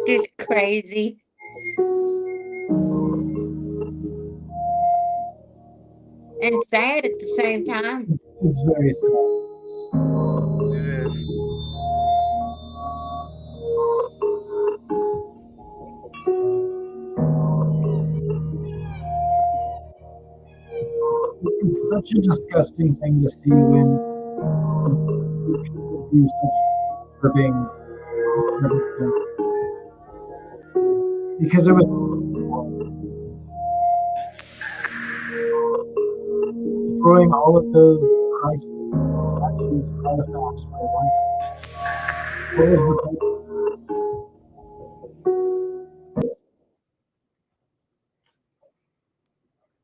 Just crazy. And sad at the same time. It's very sad. It's such a disgusting thing to see when people do such disturbing things. Because there was destroying all of those priceless statues, artifacts for one. What was the point?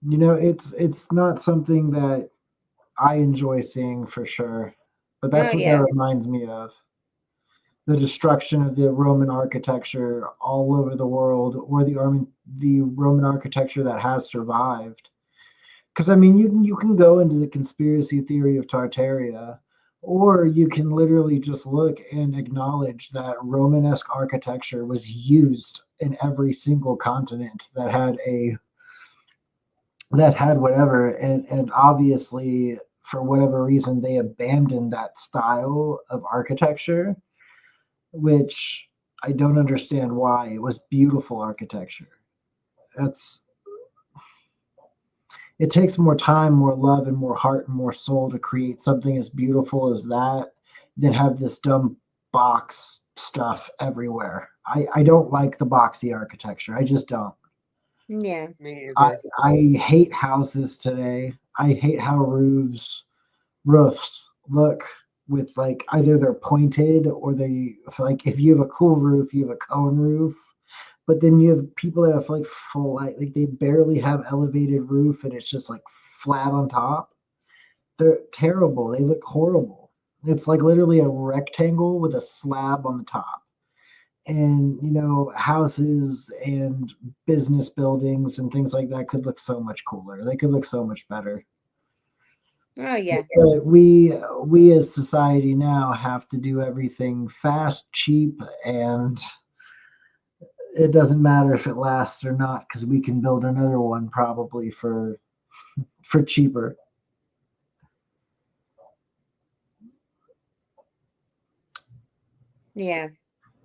You know, it's not something that I enjoy seeing for sure, but that's what that reminds me of. The destruction of the Roman architecture all over the world, or the Roman architecture that has survived. Because I mean, you can go into the conspiracy theory of Tartaria, or you can literally just look and acknowledge that Romanesque architecture was used in every single continent that had whatever, and obviously for whatever reason they abandoned that style of architecture, which I don't understand why. It was beautiful architecture. It takes more time, more love, and more heart and more soul to create something as beautiful as that than have this dumb box stuff everywhere. I don't like the boxy architecture. I just don't. Yeah. Me I, either. I hate houses today. I hate how roofs look with like either they're pointed or like if you have a cool roof, you have a cone roof. But then you have people that have like full like they barely have elevated roof and it's just like flat on top. They're terrible. They look horrible. It's like literally a rectangle with a slab on the top. And houses and business buildings and things like that could look so much cooler. They could look so much better. Oh yeah. But we as society now have to do everything fast, cheap, and it doesn't matter if it lasts or not because we can build another one probably for cheaper. Yeah.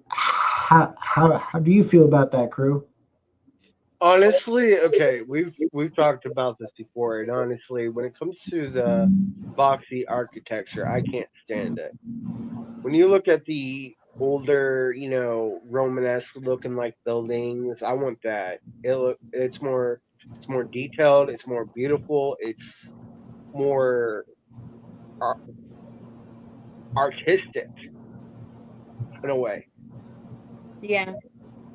How do you feel about that, crew? Honestly, okay, we've talked about this before, and honestly, when it comes to the boxy architecture, I can't stand it. When you look at the older, Romanesque looking like buildings, I want that. It's more detailed, it's more beautiful, it's more ar- artistic in a way. Yeah.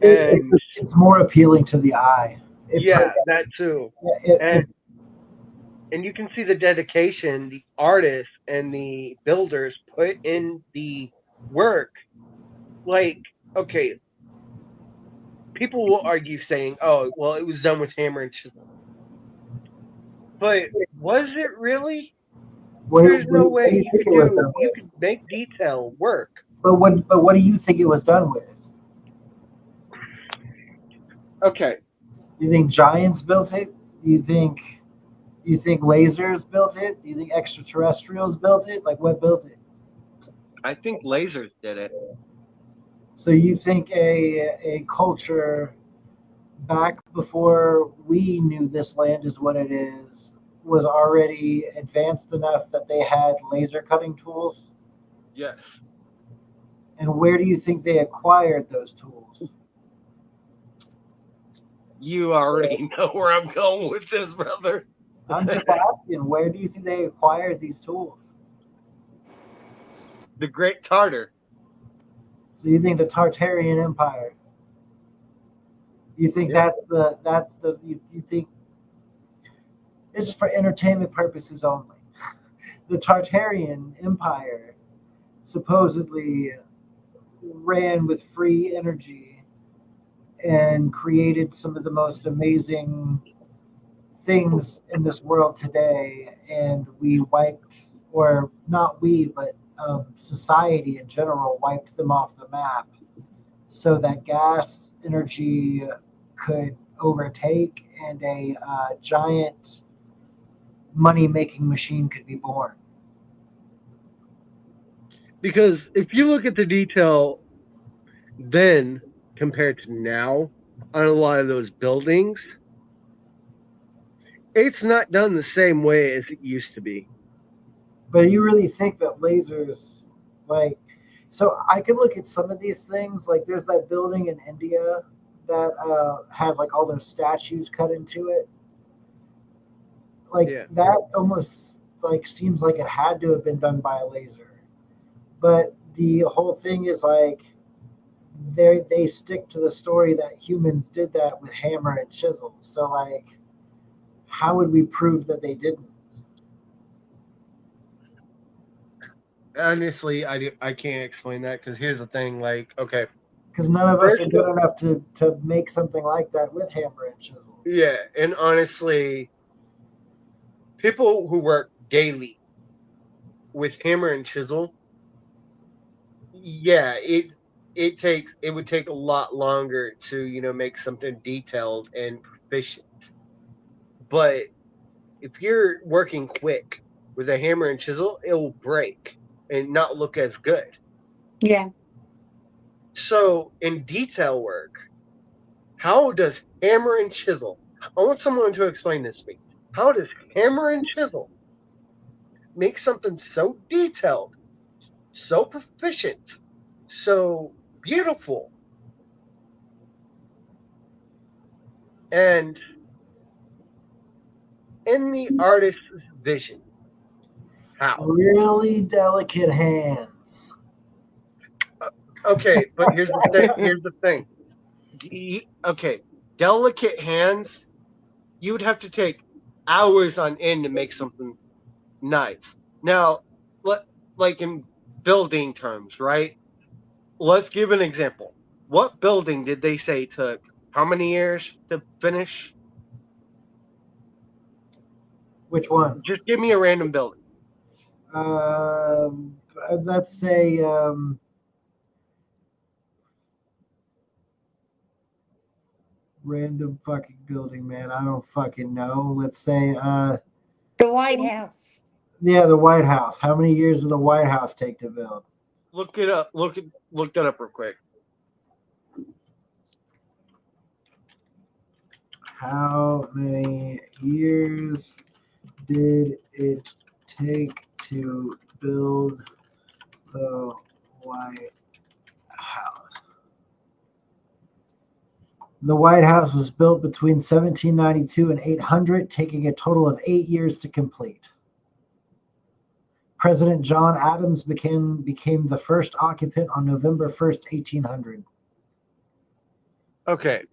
And It's more appealing to the eye. yeah, that too. It, And you can see the dedication the artists and the builders put in the work. Like, okay, people will argue saying, "Oh, well, it was done with hammer and chisel," but was it really? There's no what way do you think it was done you with? could make detail work. But what do you think it was done with? Okay, Do you think giants built it? Do you think lasers built it? Do you think extraterrestrials built it? Like what built it? I think lasers did it. So you think a culture back before we knew this land is what it is was already advanced enough that they had laser cutting tools? Yes. And where do you think they acquired those tools? You already know where I'm going with this, brother. I'm just asking, where do you think they acquired these tools? The Great Tartar. So you think the Tartarian Empire? You think you think this is for entertainment purposes only? The Tartarian Empire supposedly ran with free energy and created some of the most amazing things in this world today, and we wiped, or not we, but society in general wiped them off the map so that gas energy could overtake and a giant money-making machine could be born. Because if you look at the detail then compared to now on a lot of those buildings, it's not done the same way as it used to be. But you really think that lasers, like, so I can look at some of these things. Like, there's that building in India that has like all those statues cut into it. Like that almost like seems like it had to have been done by a laser. But the whole thing is like they stick to the story that humans did that with hammer and chisel. So like, how would we prove that they didn't? Honestly, I can't explain that because here's the thing. Like, okay, because none of us are good enough to make something like that with hammer and chisel. Yeah, and honestly, people who work daily with hammer and chisel, yeah, it would take a lot longer to make something detailed and proficient. But if you're working quick with a hammer and chisel, it will break and not look as good. Yeah. So in detail work, how does hammer and chisel? I want someone to explain this to me. How does hammer and chisel make something so detailed, so proficient, so beautiful, and in the artist's vision? How? Really delicate hands. Okay, but here's the thing. Here's the thing. Okay, delicate hands. You would have to take hours on end to make something nice. Now, like in building terms, right? Let's give an example. What building did they say took how many years to finish? Which one? Just give me a random building. Let's say random fucking building, man. I don't fucking know. Let's say The White House. yeah, the White House. How many years did the White House take to build? Look it up. Look that up real quick. How many years did it take to build the White House? The White House was built between 1792 and 800, taking a total of 8 years to complete. President John Adams became the first occupant on November 1st, 1800. Okay.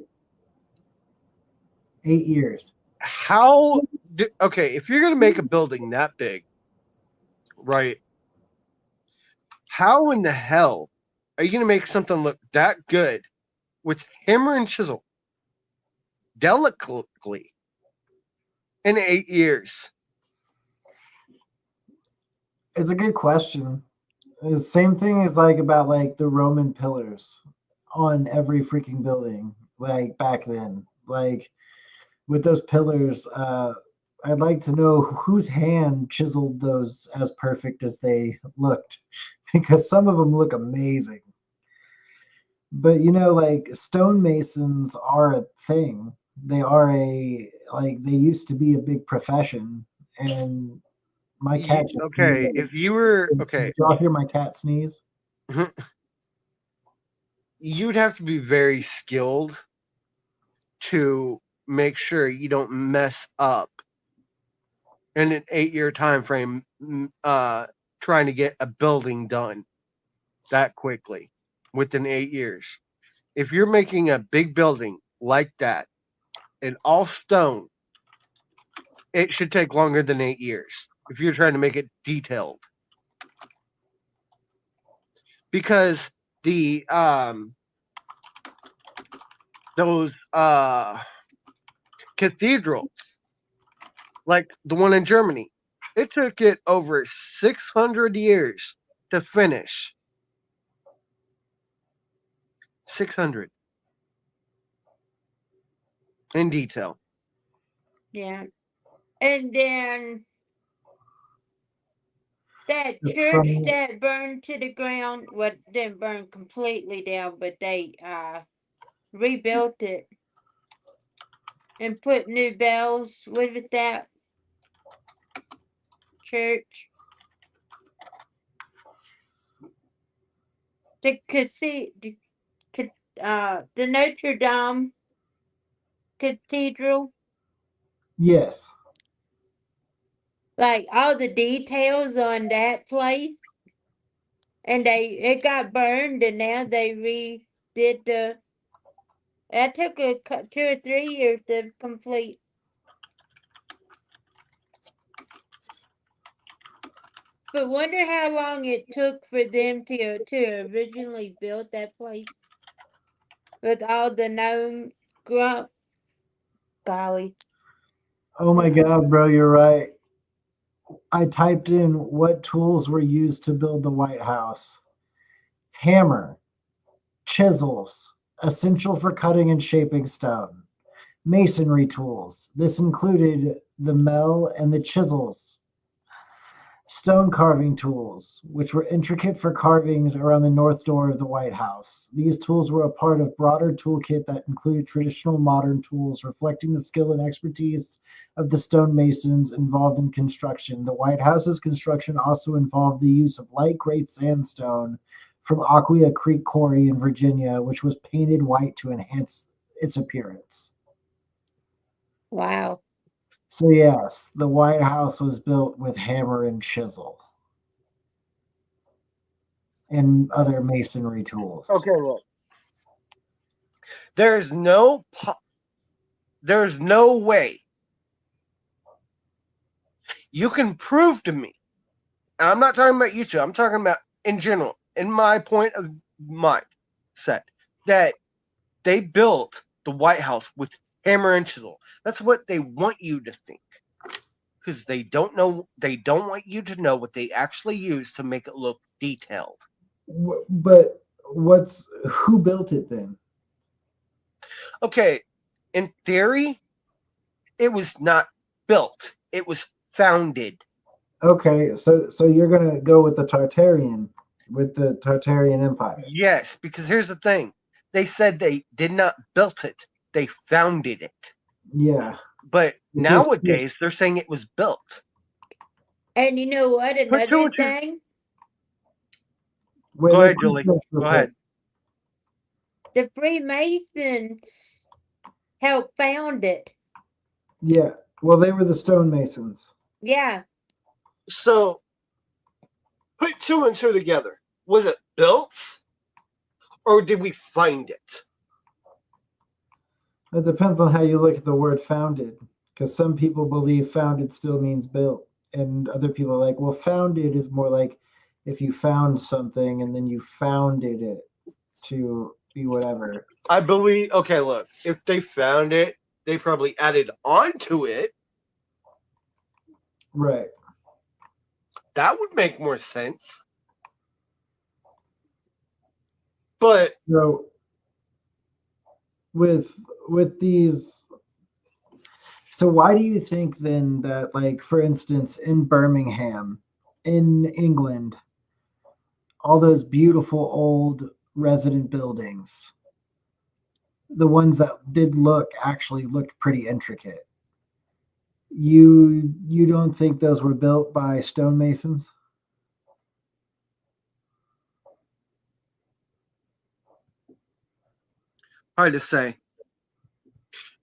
8 years. Okay, if you're going to make a building that big, right, how in the hell are you going to make something look that good with hammer and chisel delicately in 8 years? It's a good question. The same thing is like about like the Roman pillars on every freaking building, like back then. Like with those pillars, I'd like to know whose hand chiseled those as perfect as they looked, because some of them look amazing. But you know, like stonemasons are a thing. They are they used to be a big profession, and my cat just Okay, sneezed. if you were okay, Did y'all hear my cat sneeze? you'd have to be very skilled to make sure you don't mess up in an 8-year time frame trying to get a building done that quickly within 8 years. If you're making a big building like that in all stone, it should take longer than 8 years if you're trying to make it detailed. Because the those cathedrals, like the one in Germany, it took it over 600 years to finish. 600 in detail. Yeah. And then that It's church from- that burned to the ground, well, didn't burn completely down, but they rebuilt it and put new bells with that church. The Notre Dame Cathedral, Yes. like all the details on that place, and it got burned, and now they redid the. That took 2 or 3 years to complete. But wonder how long it took for them to originally build that place with all the gnome grump. Golly. Oh my God, bro, you're right. I typed in what tools were used to build the White House. Hammer, chisels, essential for cutting and shaping stone. Masonry tools. This included the mill and the chisels. stone carving tools, which were intricate for carvings around the north door of the White House. These tools were a part of broader toolkit that included traditional modern tools reflecting the skill and expertise of the stonemasons involved in construction. The White House's construction also involved the use of light gray sandstone from Aquia Creek Quarry in Virginia, which was painted white to enhance its appearance. Wow. So yes, the White House was built with hammer and chisel and other masonry tools. Okay, look. There's no way you can prove to me. And I'm not talking about you two. I'm talking about in general, in my point of mind set, that they built the White House with hammer and chisel. That's what they want you to think. Because they don't want you to know what they actually use to make it look detailed. But who built it then? Okay, in theory, it was not built. It was founded. Okay, so you're gonna go with the Tartarian Empire. Yes, because here's the thing. They said they did not build it. They founded it. Yeah. But nowadays, they're saying it was built. And you know what? Another thing? Go ahead, Julie. Go ahead. The Freemasons helped found it. Yeah. Well, they were the stonemasons. Yeah. So, put two and two together. Was it built? Or did we find it? It depends on how you look at the word founded. Because some people believe founded still means built. And other people are like, well, founded is more like if you found something and then you founded it to be whatever. I believe, okay, look, if they found it, they probably added on to it. Right. That would make more sense. But so with these, so why do you think then that, like, for instance, in Birmingham, in England, all those beautiful old resident buildings, the ones that actually looked pretty intricate, you don't think those were built by stonemasons? Hard to say.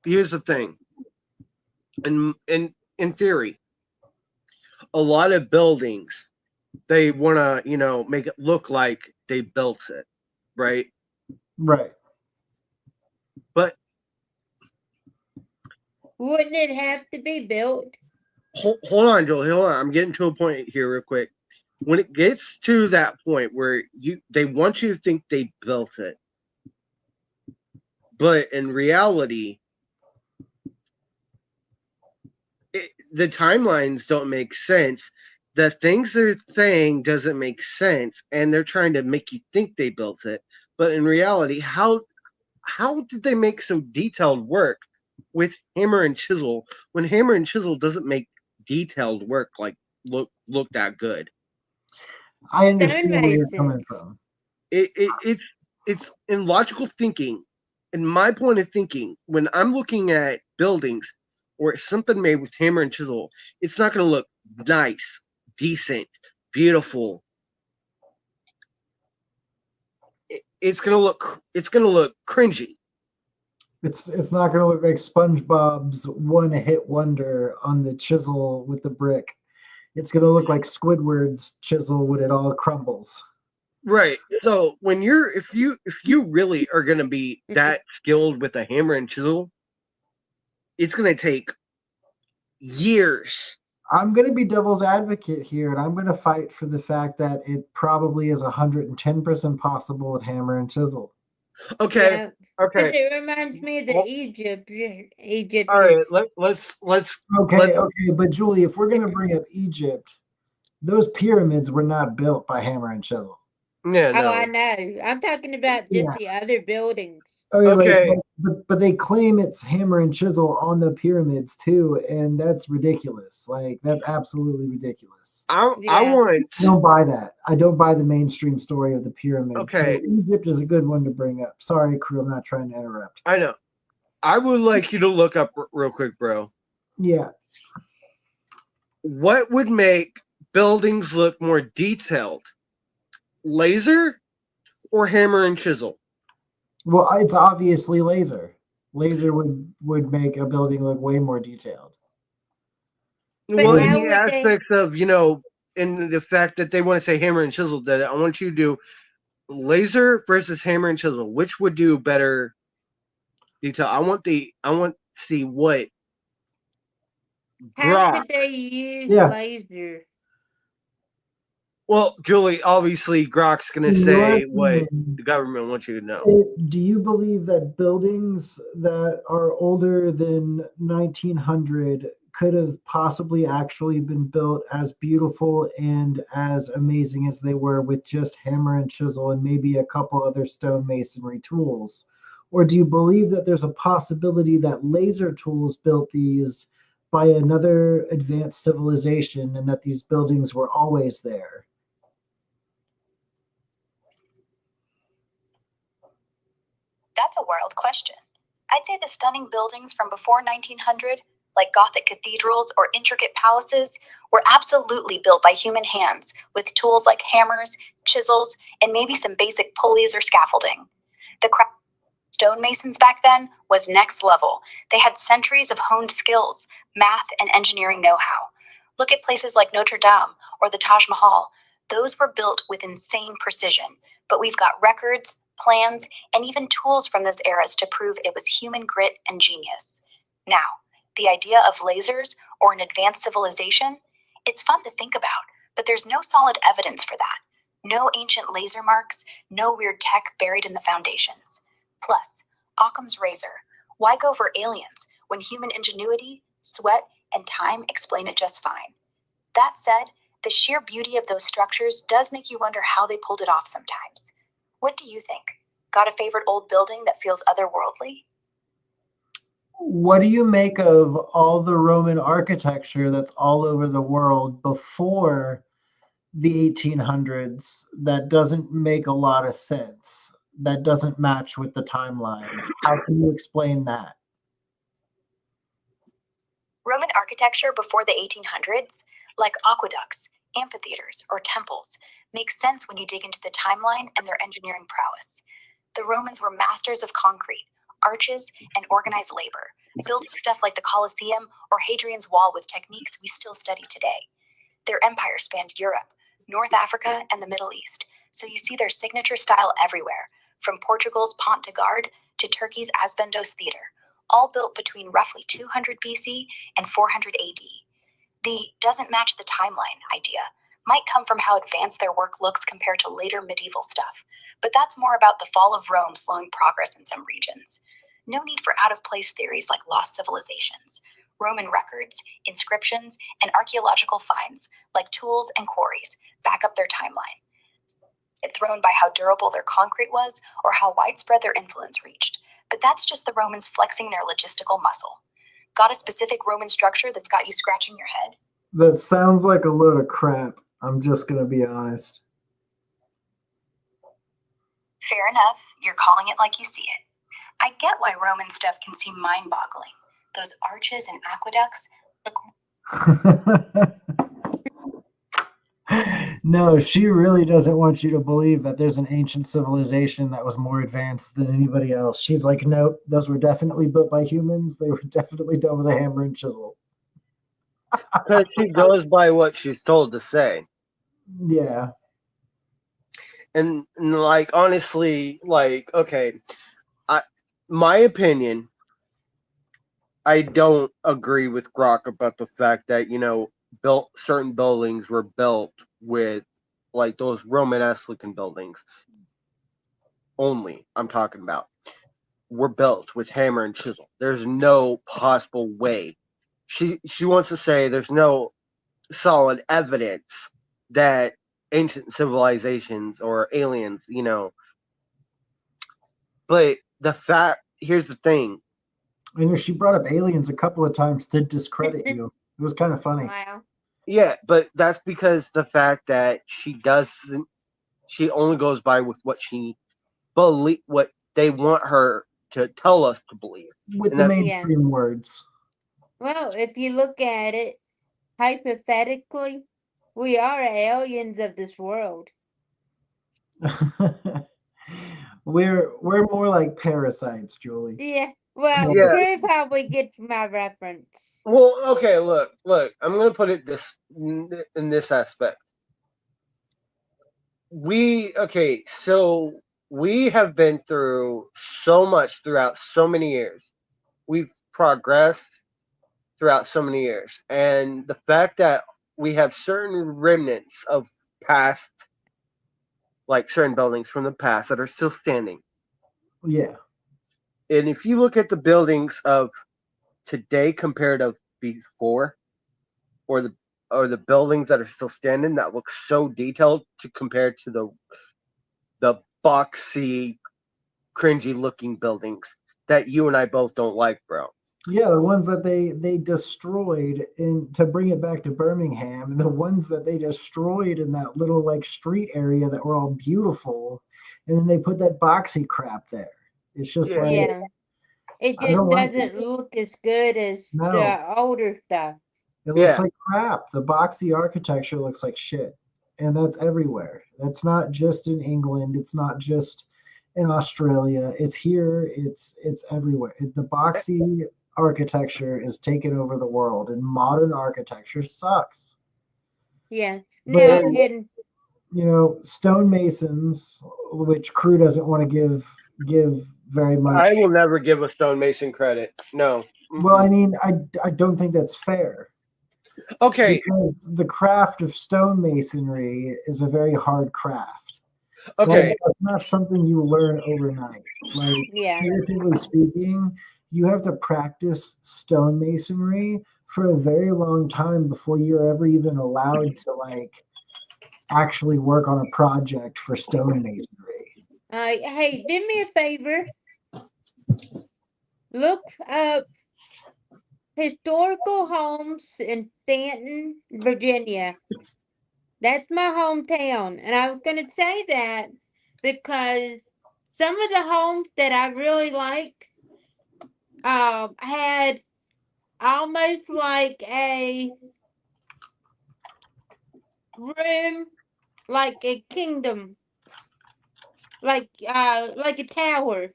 Here's the thing. In theory, a lot of buildings, they want to, make it look like they built it, right? Right. But wouldn't it have to be built? Hold on, Joel. Hold on. I'm getting to a point here real quick. When it gets to that point where they want you to think they built it, but in reality, the timelines don't make sense. The things they're saying doesn't make sense, and they're trying to make you think they built it. But in reality, how did they make so detailed work with hammer and chisel when hammer and chisel doesn't make detailed work like look that good? I understand where you're coming from. It's in logical thinking. In my point of thinking, when I'm looking at buildings or something made with hammer and chisel, it's not going to look nice, decent, beautiful. It's going to look cringy. It's not going to look like SpongeBob's one-hit wonder on the chisel with the brick. It's going to look like Squidward's chisel when it all crumbles. Right. So when if you really are going to be that skilled with a hammer and chisel, it's going to take years. I'm going to be devil's advocate here, and I'm going to fight for the fact that it probably is 110% possible with hammer and chisel. Okay. Yeah. Okay. It reminds me of the Egypt. All right. Let's. Okay. But Julie, if we're going to bring up Egypt, those pyramids were not built by hammer and chisel. Yeah. No. Oh, I know. I'm talking about just the other buildings. Okay. But they claim it's hammer and chisel on the pyramids too, and that's ridiculous. Like that's absolutely ridiculous. I Yeah. want. I don't buy that. I don't buy the mainstream story of the pyramids. Okay. So Egypt is a good one to bring up. Sorry, crew, I'm not trying to interrupt. I know. I would like you to look up real quick, bro. Yeah. What would make buildings look more detailed? Laser or hammer and chisel? Well, it's obviously laser. Laser would make a building look way more detailed. Well, in how the would they? aspects of, in the fact that they want to say hammer and chisel, that I want you to do laser versus hammer and chisel. Which would do better detail? I want to see what How Grok. could they use Yeah. laser? Well, Julie, obviously Grok's going to In your say what opinion, the government wants you to know. do you believe that buildings that are older than 1900 could have possibly actually been built as beautiful and as amazing as they were with just hammer and chisel and maybe a couple other stonemasonry tools? Or do you believe that there's a possibility that laser tools built these by another advanced civilization and that these buildings were always there? That's a wild question. I'd say the stunning buildings from before 1900, like Gothic cathedrals or intricate palaces, were absolutely built by human hands with tools like hammers, chisels, and maybe some basic pulleys or scaffolding. The craft of stonemasons back then was next level. They had centuries of honed skills, math, and engineering know-how. Look at places like Notre Dame or the Taj Mahal. Those were built with insane precision, but we've got records, plans, and even tools from those eras to prove it was human grit and genius. Now, the idea of lasers or an advanced civilization, it's fun to think about, but there's no solid evidence for that. No ancient laser marks, no weird tech buried in the foundations. Plus, Occam's razor. Why go for aliens when human ingenuity, sweat, and time explain it just fine? That said, the sheer beauty of those structures does make you wonder how they pulled it off sometimes. What do you think? Got a favorite old building that feels otherworldly? What do you make of all the Roman architecture that's all over the world before the 1800s that doesn't make a lot of sense, that doesn't match with the timeline? How can you explain that? Roman architecture before the 1800s, like aqueducts, amphitheaters, or temples, makes sense when you dig into the timeline and their engineering prowess. The Romans were masters of concrete, arches, and organized labor, building stuff like the Colosseum or Hadrian's Wall with techniques we still study today. Their empire spanned Europe, North Africa, and the Middle East, so you see their signature style everywhere, from Portugal's Pont de Gard to Turkey's Aspendos Theatre, all built between roughly 200 BC and 400 AD. The doesn't match the timeline idea might come from how advanced their work looks compared to later medieval stuff, but that's more about the fall of Rome slowing progress in some regions. No need for out-of-place theories like lost civilizations. Roman records, inscriptions, and archaeological finds, like tools and quarries, back up their timeline. It's thrown by how durable their concrete was or how widespread their influence reached. But that's just the Romans flexing their logistical muscle. Got a specific Roman structure that's got you scratching your head? That sounds like a load of crap. I'm just going to be honest. Fair enough. You're calling it like you see it. I get why Roman stuff can seem mind-boggling. Those arches and aqueducts look... No, she really doesn't want you to believe that there's an ancient civilization that was more advanced than anybody else. She's like, nope, those were definitely built by humans. They were definitely done with a hammer and chisel. Because she goes by what she's told to say. Yeah. And like, honestly, like, okay, my opinion, I don't agree with Grok about the fact that, certain buildings were built with, like, those Romanesque-looking buildings. Only, I'm talking about, were built with hammer and chisel. There's no possible way. She wants to say there's no solid evidence that ancient civilizations or aliens, but here's the thing. I know she brought up aliens a couple of times to discredit you. It was kind of funny. Wow. Yeah, but that's because the fact that she only goes by with what what they want her to tell us to believe. With the mainstream words. Well, if you look at it, hypothetically, we are aliens of this world. We're more like parasites, Julie. Yeah. Well, Yeah. prove how we get my reference. Well, okay, look. I'm going to put it in this aspect. So we have been through so much throughout so many years. We've progressed throughout so many years. And the fact that we have certain remnants of past, like certain buildings from the past that are still standing. Yeah. And if you look at the buildings of today compared to before, or the buildings that are still standing that look so detailed compared to the boxy, cringy looking buildings that you and I both don't like, bro. Yeah, the ones that they destroyed, and to bring it back to Birmingham, the ones that they destroyed in that little like street area that were all beautiful, and then they put that boxy crap there. It's just like It I just don't like doesn't look as good as No. the older stuff. It looks like crap. The boxy architecture looks like shit. And that's everywhere. That's not just in England. It's not just in Australia. It's here. It's everywhere. The boxy architecture is taking over the world, and modern architecture sucks. Yeah. But, No, you know, stonemasons, which crew doesn't want to give very much. I will never give a stonemason credit. No. Well, I mean, I don't think that's fair. Okay. Because the craft of stonemasonry is a very hard craft. Okay. Like, it's not something you learn overnight. Like, figuratively speaking, you have to practice stonemasonry for a very long time before you're ever even allowed to, like, actually work on a project for stonemasonry. hey, do me a favor. Look up historical homes in Stanton, Virginia. That's my hometown. And I was going to say that because some of the homes that I really liked had almost like a room, like a kingdom, like a tower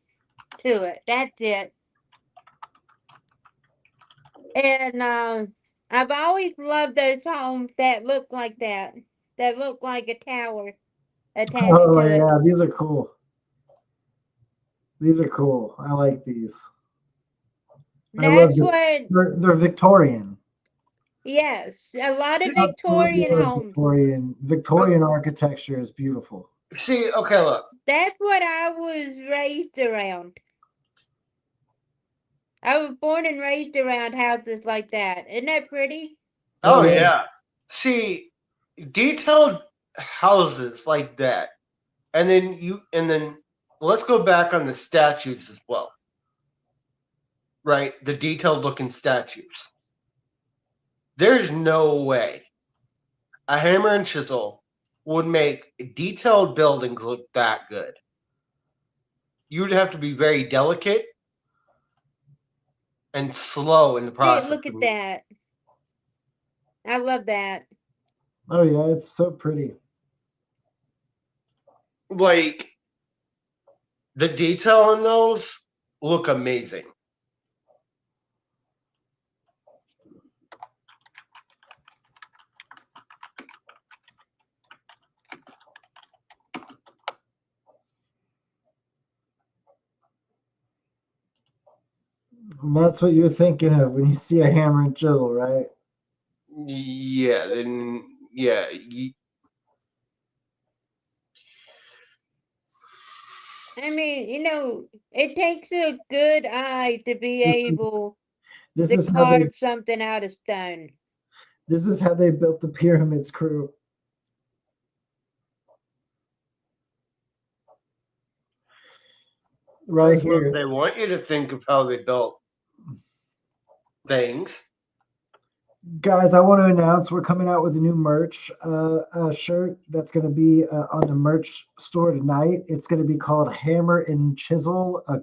to it. That's it. And I've always loved those homes that look like that. That look like a tower attached Oh, to it. yeah, these are cool. These are cool. I like these. That's what. They're Victorian. Yes, a lot of Victorian homes. Victorian architecture is beautiful. See, okay, look. That's what I was raised around. I was born and raised around houses like that. Isn't that pretty? Oh yeah. See, detailed houses like that. And then let's go back on the statues as well. Right? The detailed looking statues. There's no way a hammer and chisel would make detailed buildings look that good. You'd have to be very delicate and slow in the process. Hey, look at that. I love that. Oh yeah, it's so pretty. Like, the detail in those look amazing. And that's what you're thinking of when you see a hammer and chisel, right? Yeah, then yeah. I mean, it takes a good eye to be able to carve something out of stone. This is how they built the pyramids, crew. right That's what here. they want you to think of how they built things. Guys, I want to announce we're coming out with a new merch shirt that's going to be on the merch store tonight. It's going to be called Hammer and Chisel, a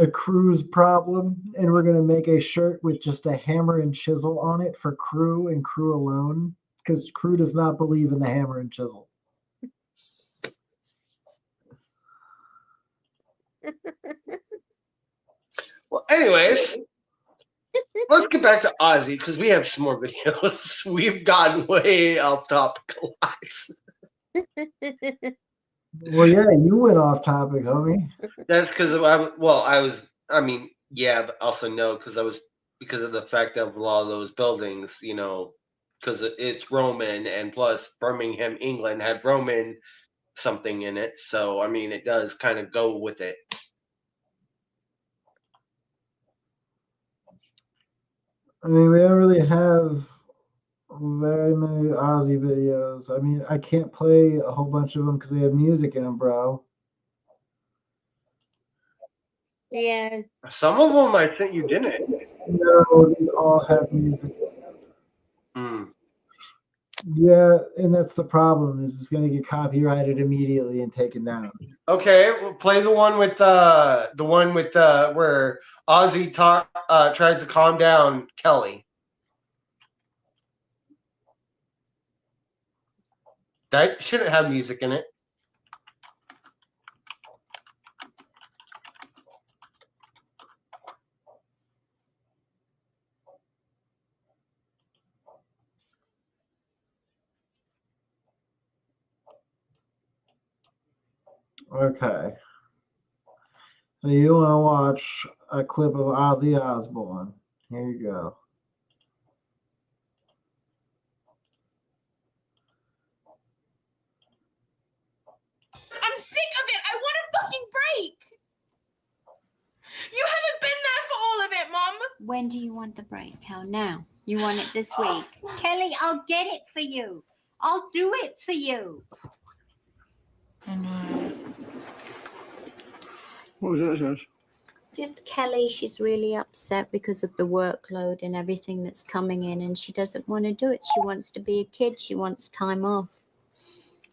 crew's problem, and we're going to make a shirt with just a hammer and chisel on it for crew and crew alone, because crew does not believe in the hammer and chisel. Well, anyways, let's get back to Ozzy because we have some more videos. We've gotten way off topic a lot. Well, yeah, you went off topic, homie. That's because but also no, because of the fact of a lot of those buildings, because it's Roman, and plus Birmingham, England had Roman something in it. So, I mean, it does kind of go with it. I mean, we don't really have very many Ozzy videos. I mean, I can't play a whole bunch of them because they have music in them, bro. Yeah. Some of them I think you didn't. No, these all have music. Yeah, and that's the problem, is it's going to get copyrighted immediately and taken down. Okay, we'll play the one with where Ozzy tries to calm down Kelly. That shouldn't have music in it. Okay. So you want to watch a clip of Ozzy Osbourne. Here you go. I'm sick of it. I want a fucking break. You haven't been there for all of it, Mom. When do you want the break, Cal? Now. You want it this week. Kelly, I'll get it for you. I'll do it for you. What was that, Josh? Just Kelly, she's really upset because of the workload and everything that's coming in, and she doesn't want to do it. She wants to be a kid. She wants time off.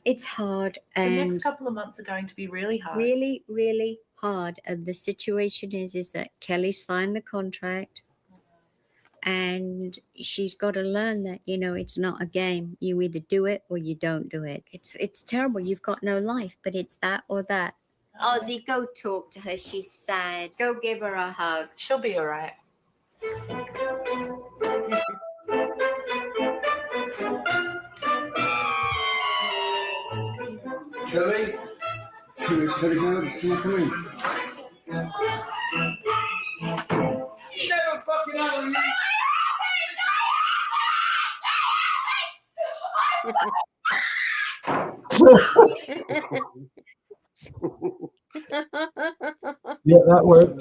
It's hard. The And next couple of months are going to be really hard. really, really hard. And the situation is that Kelly signed the contract, and she's got to learn that, it's not a game. You either do it or you don't do it. It's terrible. You've got no life, but it's that or that. Ozzy, go talk to her. She's sad. Go give her a hug. She'll be all right. Kelly? Kelly, can I come in? Never fucking out of me. Yeah, that worked.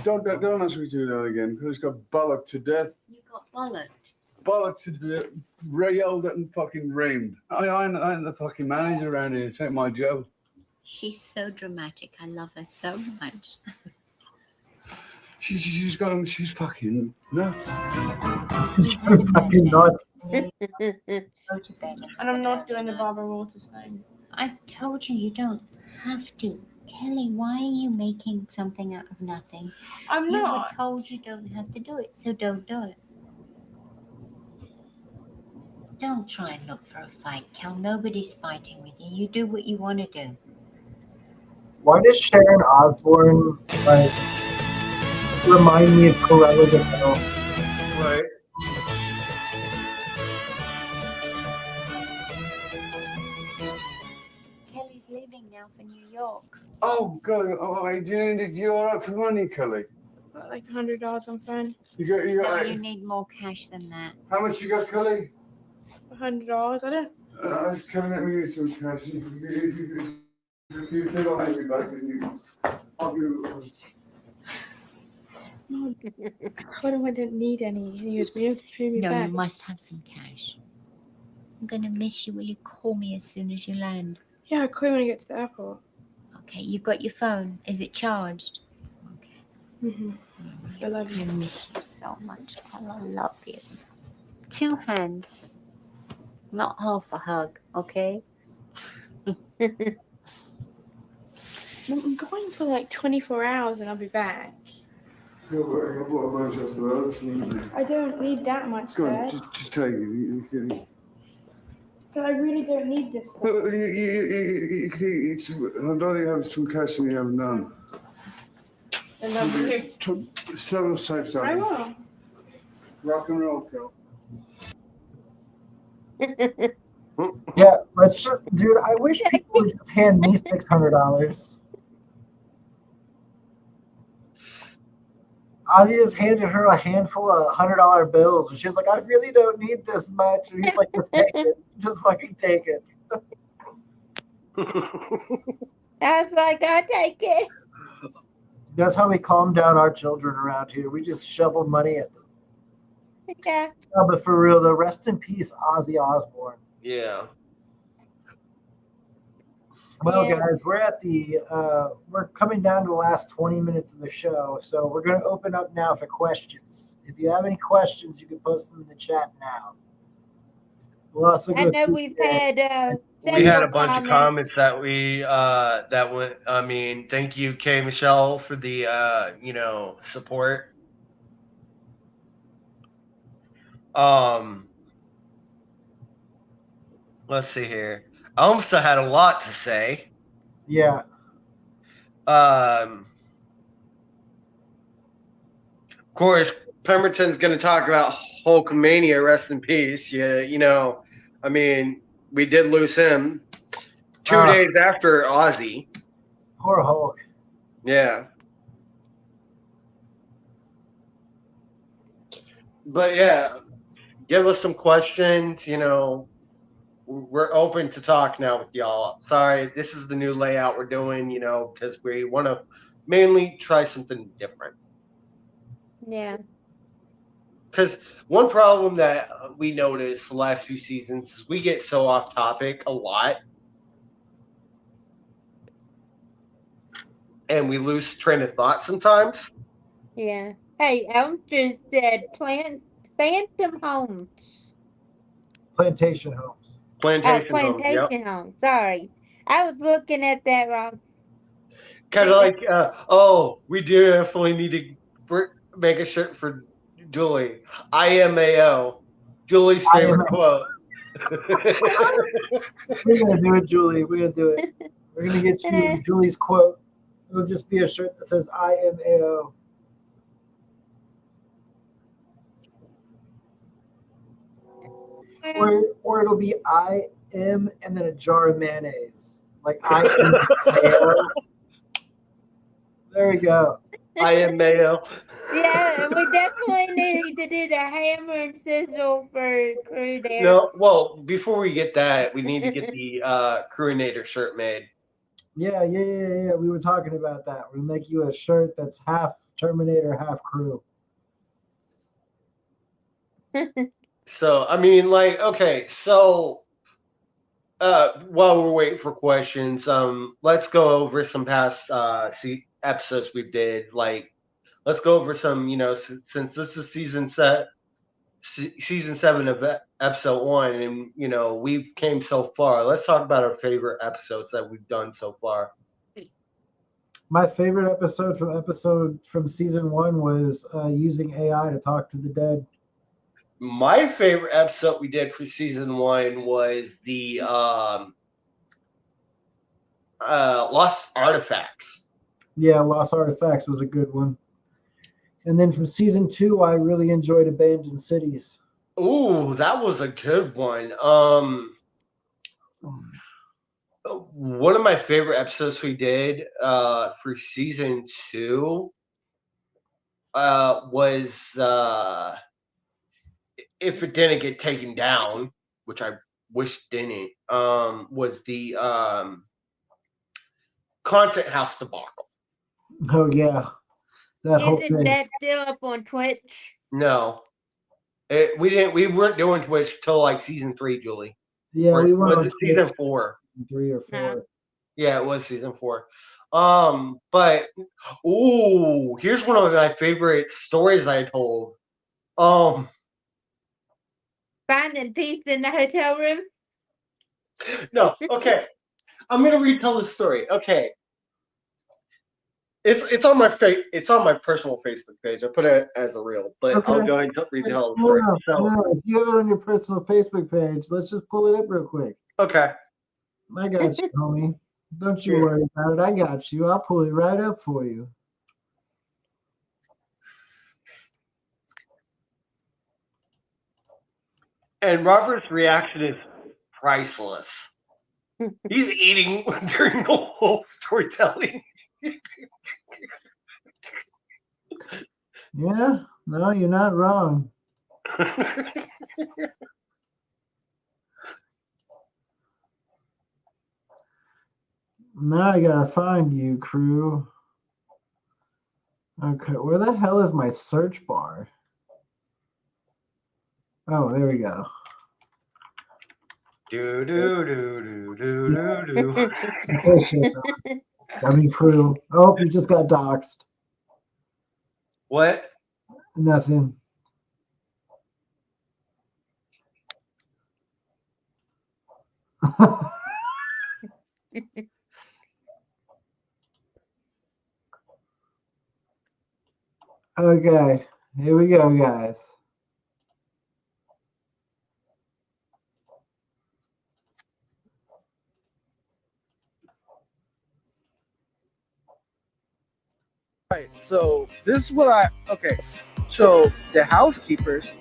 Don't ask me to do that again, because it's got bollocked to death. You got bollocked. Bollocked to death. Railed and fucking reamed. I ain't the fucking manager around here. It's ain't my job. She's so dramatic. I love her so much. She's fucking nuts. Fucking nuts. Go to bed. And I'm not doing the Barbara Walters thing. I told you you don't have to. Kelly, why are you making something out of nothing? I'm You not. were told you don't have to do it, so don't do it. Don't try and look for a fight, Kel. Nobody's fighting with you. You do what you want to do. Why does Sharon Osbourne remind me of Cruella de Vil? Right. Kelly's leaving now for New York. Oh, God. Oh, you all right for money, Kelly? I've got like $100 on phone. You got, No, you need more cash than that. how much you got, Kelly? $100. I don't. Kelly, let me get some cash. You don't have me back, and you. I'll give you. Mom, I told him I didn't need any. He was able to pay me No, back. you must have some cash. I'm gonna miss you. Will you call me as soon as you land? Yeah, I'll call you when I get to the airport. Okay, you got your phone. Is it charged? Mm-hmm. I love you. I miss you so much. I love you. 2 hands, not half a hug, okay? I'm going for like 24 hours and I'll be back. I don't need that much, Go on, Dad. just take it. But I really don't need this stuff. I don't have some cash and you have none. I love you. Several safe I time. will. Rock and roll, girl. Yeah, let's just, dude. I wish people would just hand me $600. Ozzy just handed her a handful of $100 bills, and she's like, "I really don't need this much." And he's like, "Just take it. Just fucking take it." I was like, I'll take it. That's how we calm down our children around here. We just shovel money at them. Yeah. No, but for real, though, rest in peace, Ozzy Osbourne. Yeah. Well, Yeah. guys, we're at the we're coming down to the last 20 minutes of the show, so we're going to open up now for questions. If you have any questions, you can post them in the chat now. We'll also I go know through we've today. had We had a several bunch of comments that we that went. I mean, thank you, Kay Michelle, for the support. Let's see here. I also had a lot to say. Yeah. Of course, Pemberton's going to talk about Hulkamania. Rest in peace. Yeah, I mean, we did lose him 2 days after Ozzy. Poor Hulk. Yeah. But yeah, give us some questions. We're open to talk now with y'all. Sorry, this is the new layout we're doing, because we want to mainly try something different. Yeah. Because one problem that we noticed the last few seasons is we get so off topic a lot. And we lose train of thought sometimes. Yeah. Hey, Elmster said Phantom Homes. Plantation homes. Plantation Homes. Sorry. I was looking at that wrong. Kind of like, we definitely need to make a shirt for Julie. IMAO. Julie's favorite quote. We're going to do it, Julie. We're going to do it. We're going to get you Julie's quote. It'll just be a shirt that says IMAO. Or it'll be I am and then a jar of mayonnaise. Like I am mayo. There we go. I am mayo. Yeah, we definitely need to do the hammer and sizzle for crew there. No, well, before we get that, we need to get the Crewinator shirt made. Yeah. We were talking about that. We make you a shirt that's half Terminator, half crew. So, I mean, okay, so while we're waiting for questions, let's go over some past episodes we did. Let's go over some, since this is season 7 of episode 1, and we've came so far. Let's talk about our favorite episodes that we've done so far. My favorite episode from season 1 was using AI to talk to the dead. My favorite episode we did for season 1 was the Lost Artifacts. Yeah, Lost Artifacts was a good one. And then from season 2, I really enjoyed Abandoned Cities. Ooh, that was a good one. One of my favorite episodes we did for season 2 was if it didn't get taken down, which I wish didn't, was the Content House debacle. Oh yeah, that whole Isn't thing. that still up on Twitch? No, we weren't doing Twitch till season 3, Julie. Yeah, Or we went was on it season Twitch 4? 3 or 4. Yeah, it was season 4. But here's one of my favorite stories I told. Finding pizza in the hotel room. No, okay. I'm gonna retell the story. Okay. It's on my it's on my personal Facebook page. I put it as a reel, but Okay. I'll go ahead and retell the No, story. no, So, no. If you have it on your personal Facebook page, let's just pull it up real quick. okay. I got you, homie. Don't you Yeah. worry about it. I got you. I'll pull it right up for you. And Robert's reaction is priceless. He's eating during the whole storytelling. Yeah, no, you're not wrong. Now I gotta find you, crew. Okay, where the hell is my search bar? Oh, there we go. Do do do do do do do. Dummy crew. Oh, you just got doxxed. What? Nothing. Okay, here we go, guys. Right, so this is what so the housekeepers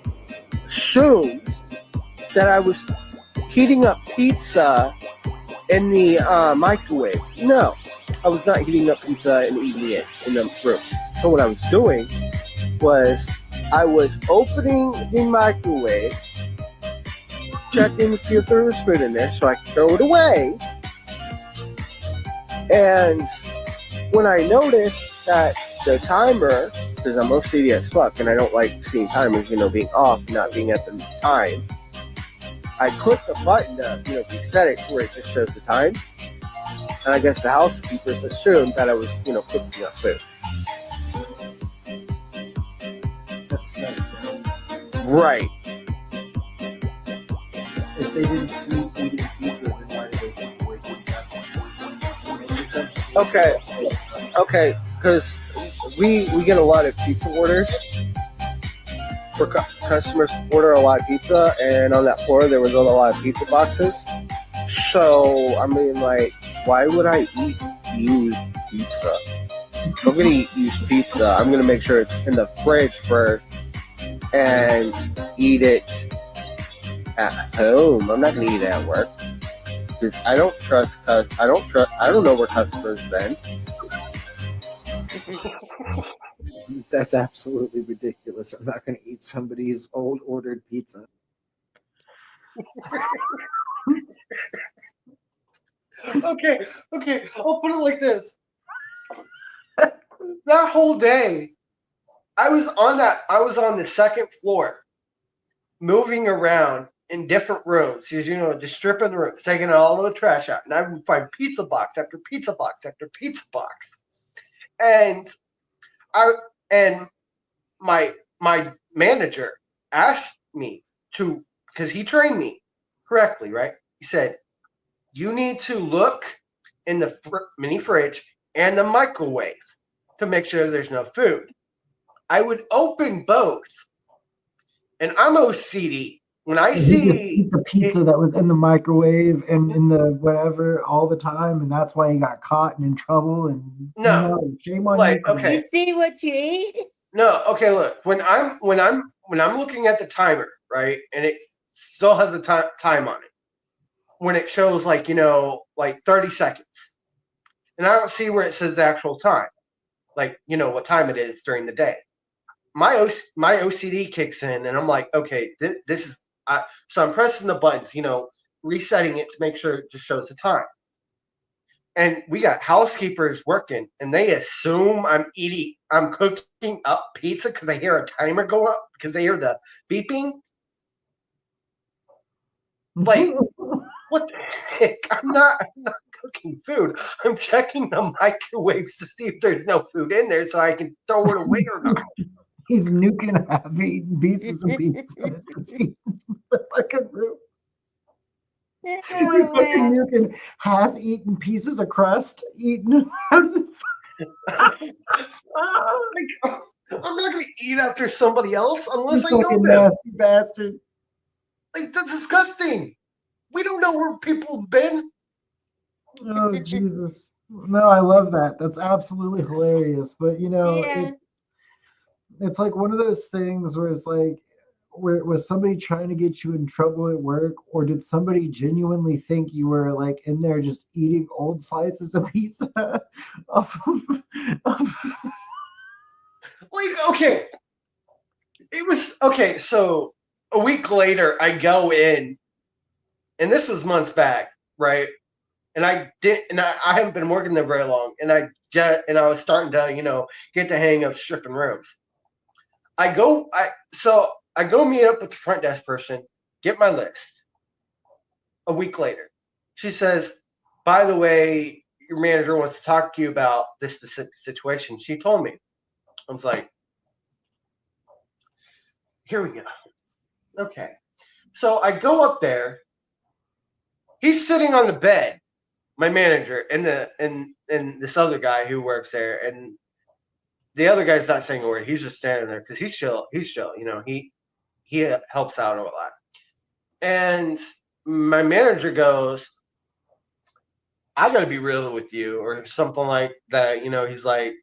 assumed that I was heating up pizza in the microwave. No, I was not heating up pizza and eating it in the room. So what I was doing was I was opening the microwave, checking to see if there was food in there so I could throw it away. And when I noticed that the timer, because I'm OCD as fuck and I don't like seeing timers, being off, not being at the time, I clicked the button to, reset it to where it just shows the time. And I guess the housekeepers assumed that I was, cooking up food. That's so dumb. Right. If they didn't see you eating pizza, then why did they wake up? Okay, because we get a lot of pizza orders. For customers order a lot of pizza, and on that floor there was a lot of pizza boxes. So I mean, like, why would I eat used pizza? If I'm gonna eat used pizza, I'm gonna make sure it's in the fridge first and eat it at home. I'm not gonna eat it at work because I don't trust. I don't know where customers been. That's absolutely ridiculous. I'm not going to eat somebody's old ordered pizza. Okay, I'll put it like this. That whole day, I was on the second floor, moving around in different rooms, just stripping the rooms, taking all the trash out, and I would find pizza box after pizza box after pizza box, and my manager asked me to, because he trained me correctly, right? He said, you need to look in the mini fridge and the microwave to make sure there's no food. I would open both, and I'm OCD. When I see eat the pizza that was in the microwave and in the whatever all the time, and that's why he got caught and in trouble. And shame on you. okay. You see what you eat? No, okay. Look, when I'm looking at the timer, right, and it still has a time on it. When it shows like 30 seconds, and I don't see where it says the actual time, like what time it is during the day. My OCD kicks in, and I'm like, okay, this is. So I'm pressing the buttons, resetting it to make sure it just shows the time. And we got housekeepers working, and they assume I'm cooking up pizza because they hear a timer go up because they hear the beeping. Like, What the heck? I'm not cooking food. I'm checking the microwaves to see if there's no food in there so I can throw it away or not. He's nuking half-eaten pieces of pizza. Just eating the fucking room. He's Oh, fucking man. nuking half-eaten pieces of crust eaten out of the I'm not going to eat after somebody else unless I you know fucking them. nasty bastard. Like, that's disgusting. We don't know where people have been. Oh Jesus. No, I love that. That's absolutely hilarious. But you know, Yeah. it's like one of those things where it's like, was somebody trying to get you in trouble at work, or did somebody genuinely think you were like in there just eating old slices of pizza off of Like, okay. It was okay. So a week later, I go in, and this was months back, right? And I haven't been working there very long, and I was starting to, get the hang of stripping rooms. I go meet up with the front desk person, get my list. A week later, she says, "By the way, your manager wants to talk to you about this specific situation." She told me. I was like, "Here we go." Okay, so I go up there. He's sitting on the bed, my manager, and this other guy who works there, and the other guy's not saying a word. He's just standing there because he's chill. He's chill. He helps out a lot. And my manager goes, "I got to be real with you," or something like that. He's like,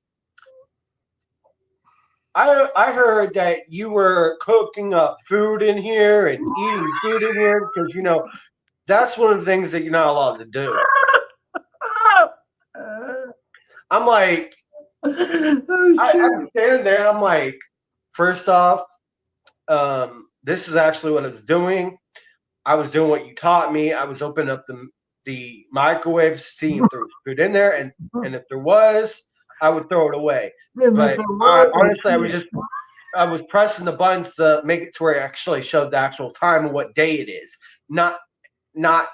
I heard that you were cooking up food in here and eating food in here because that's one of the things that you're not allowed to do. I'm like, I'm standing there. I'm like, first off, this is actually what I was doing. I was doing what you taught me. I was opening up the microwave, seeing if there was food in there, and if there was, I would throw it away. But honestly, I was pressing the buttons to make it to where it actually showed the actual time of what day it is, not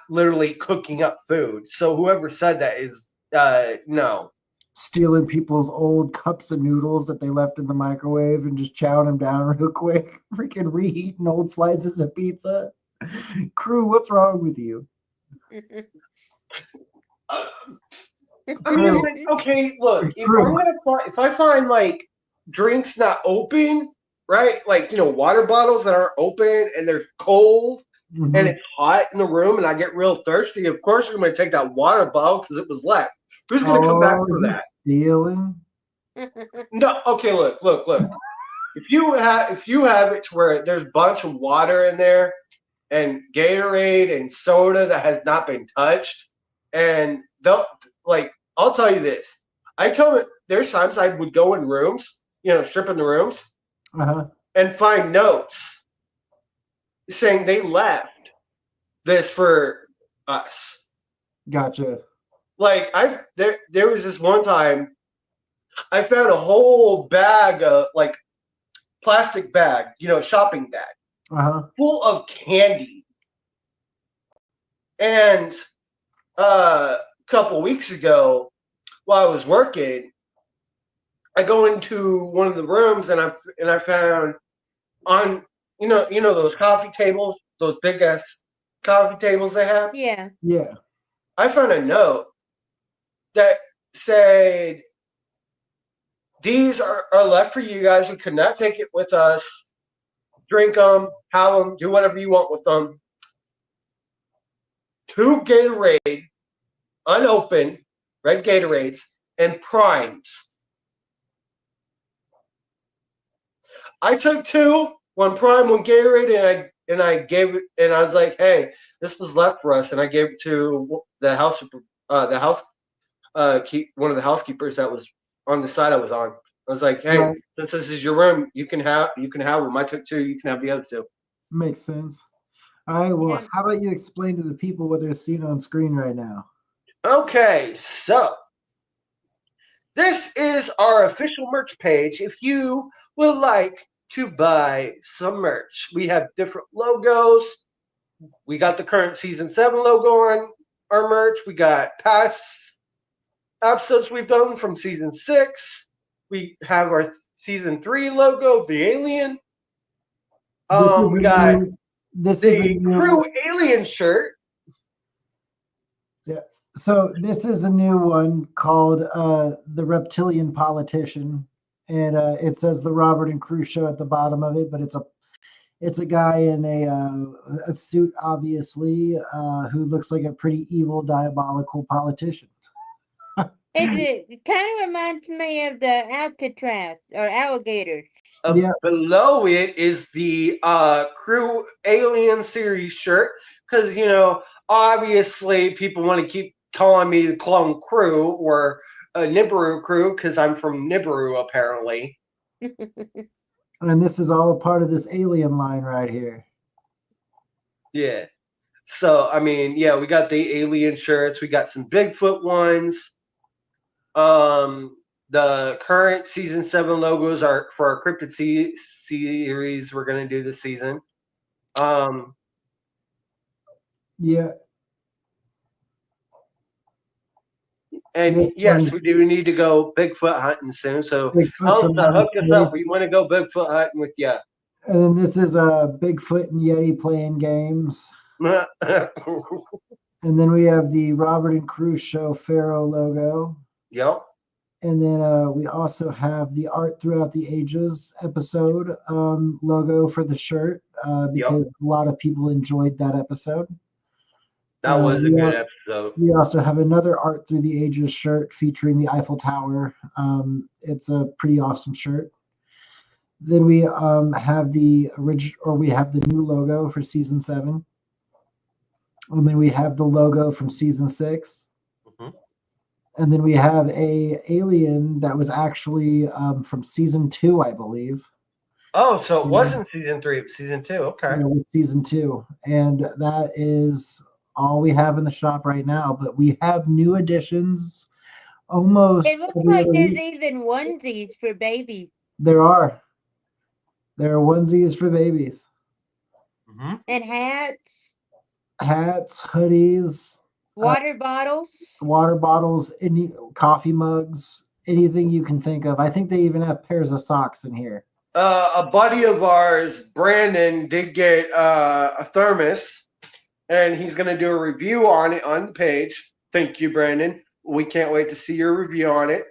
literally cooking up food. So whoever said that is no. Stealing people's old cups of noodles that they left in the microwave and just chowing them down real quick. Freaking reheating old slices of pizza. Crew, what's wrong with you? I mean, like, okay, look, if I find like drinks not open, right? Like, water bottles that aren't open and they're cold and it's hot in the room and I get real thirsty, of course I'm going to take that water bottle because it was left. Who's going to come back for that? Stealing? No, okay, look. If you have it to where there's a bunch of water in there and Gatorade and soda that has not been touched, and I'll tell you this. There's times I would go in rooms, stripping the rooms, and find notes saying they left this for us. Gotcha. Like there was this one time I found a whole bag of plastic bag, shopping bag, full of candy. And a couple weeks ago, while I was working, I go into one of the rooms and I found on those coffee tables, those big ass coffee tables they have. Yeah. Yeah. I found a note that said, "These are left for you guys. We could not take it with us. Drink them, have them, do whatever you want with them." 2 Gatorade, unopened, red Gatorades, and Primes. I took 2, 1 Prime, 1 Gatorade, and I gave it, and I was like, "Hey, this was left for us," and I gave it to the house, one of the housekeepers that was on the side I was on. I was like, "Hey, since this is your room, you can have them. I took 2, you can have the other 2." Makes sense. All right, well, how about you explain to the people what they're seeing on screen right now? Okay, so this is our official merch page. If you would like to buy some merch, we have different logos, we got the current season 7 logo on our merch. We got past episodes we've done from season 6. We have our season 3 logo, the alien. We got the crew alien shirt. Yeah. So this is a new one called the Reptilian Politician, and it says the Robert and Crew Show at the bottom of it, but it's a guy in a suit, obviously, who looks like a pretty evil, diabolical politician. It kind of reminds me of the Alcatraz or alligators. Below it is the crew alien series shirt, because obviously people want to keep calling me the clone crew or a Nibiru crew because I'm from Nibiru apparently. And this is all a part of this alien line right here. Yeah. So I mean, yeah, we got the alien shirts, we got some Bigfoot ones. The current season 7 logos are for our cryptid series we're going to do this season. Yeah. And yes, we do need to go Bigfoot hunting soon. So Elsa, hook us up. We want to go Bigfoot hunting with you. And then this is Bigfoot and Yeti playing games. And then we have the Robert and Crew Show Pharaoh logo. Yep. And then we also have the Art Throughout the Ages episode logo for the shirt because a lot of people enjoyed that episode. That was a good episode. We also have another Art Through the Ages shirt featuring the Eiffel Tower. It's a pretty awesome shirt. Then we have the new logo for season 7. And then we have the logo from season 6. And then we have a alien that was actually from season 2, I believe. Oh, so it wasn't season 3, it was season 2. Okay. Yeah, with season 2. And that is all we have in the shop right now. But we have new additions almost. It looks like there's even onesies for babies. There are. There are onesies for babies. And hats. Hats, hoodies. Water bottles. Any coffee mugs, anything you can think of. I think they even have pairs of socks in here. A buddy of ours, Brandon, did get a thermos, and he's going to do a review on it on the page. Thank you, Brandon. We can't wait to see your review on it.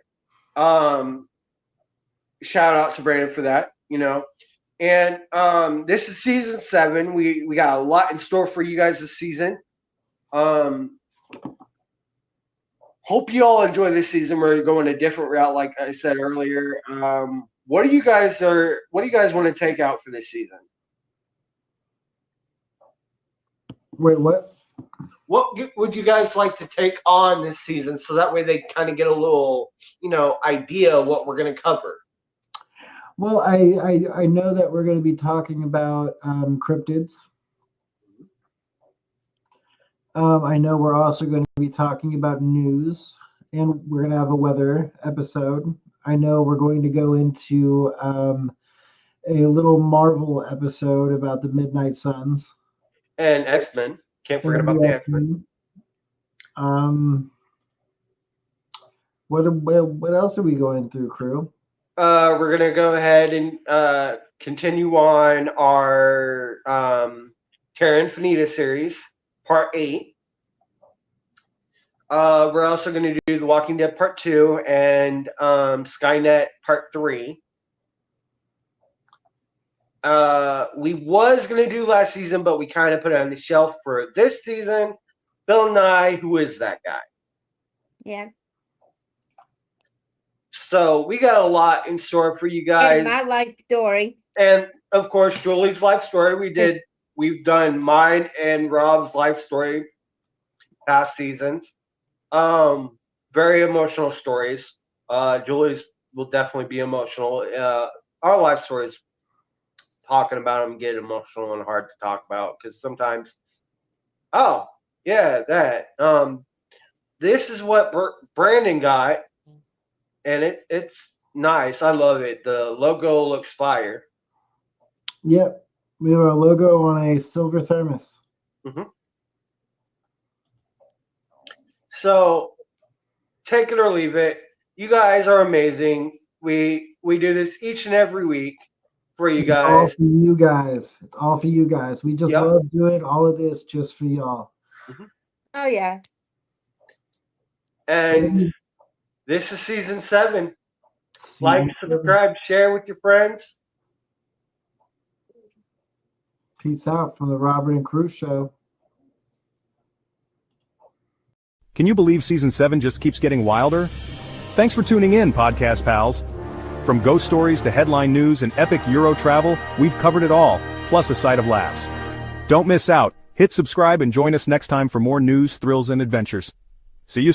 Shout out to Brandon for that, And this is season 7. We got a lot in store for you guys this season. Hope you all enjoy this season. We're going a different route, like I said earlier. What do you guys want to take out for this season? Wait, what? What would you guys like to take on this season, so that way they kind of get a little, idea of what we're going to cover? Well, I know that we're going to be talking about cryptids. I know we're also going to be talking about news, and we're going to have a weather episode. I know we're going to go into a little Marvel episode about the Midnight Suns. And X-Men. Can't forget about the X-Men. What else are we going through, crew? We're going to go ahead and continue on our Terra Infinita series, Part 8. We're also going to do The Walking Dead Part 2 and Skynet Part 3. We was going to do last season, but we kind of put it on the shelf for this season. Bill Nye, who is that guy? Yeah. So we got a lot in store for you guys. And my life story. And of course, Julie's life story. We've done mine and Rob's life story past seasons. Very emotional stories. Julie's will definitely be emotional. Our life stories, talking about them, get emotional and hard to talk about because sometimes, this is what Brandon got, and it's nice. I love it. The logo looks fire. Yep, we have a logo on a silver thermos. So take it or leave it. You guys are amazing. We do this each and every week for you It's all guys. for you guys. It's all for you guys. We just Yep. love doing all of this just for y'all. Oh yeah. And this is season 7. Like, Season 7. subscribe, share with your friends. Peace out from the Robert and Cruz Show. Can you believe season 7 just keeps getting wilder? Thanks for tuning in, podcast pals. From ghost stories to headline news and epic Euro travel, we've covered it all, plus a side of laughs. Don't miss out. Hit subscribe and join us next time for more news, thrills, and adventures. See you soon.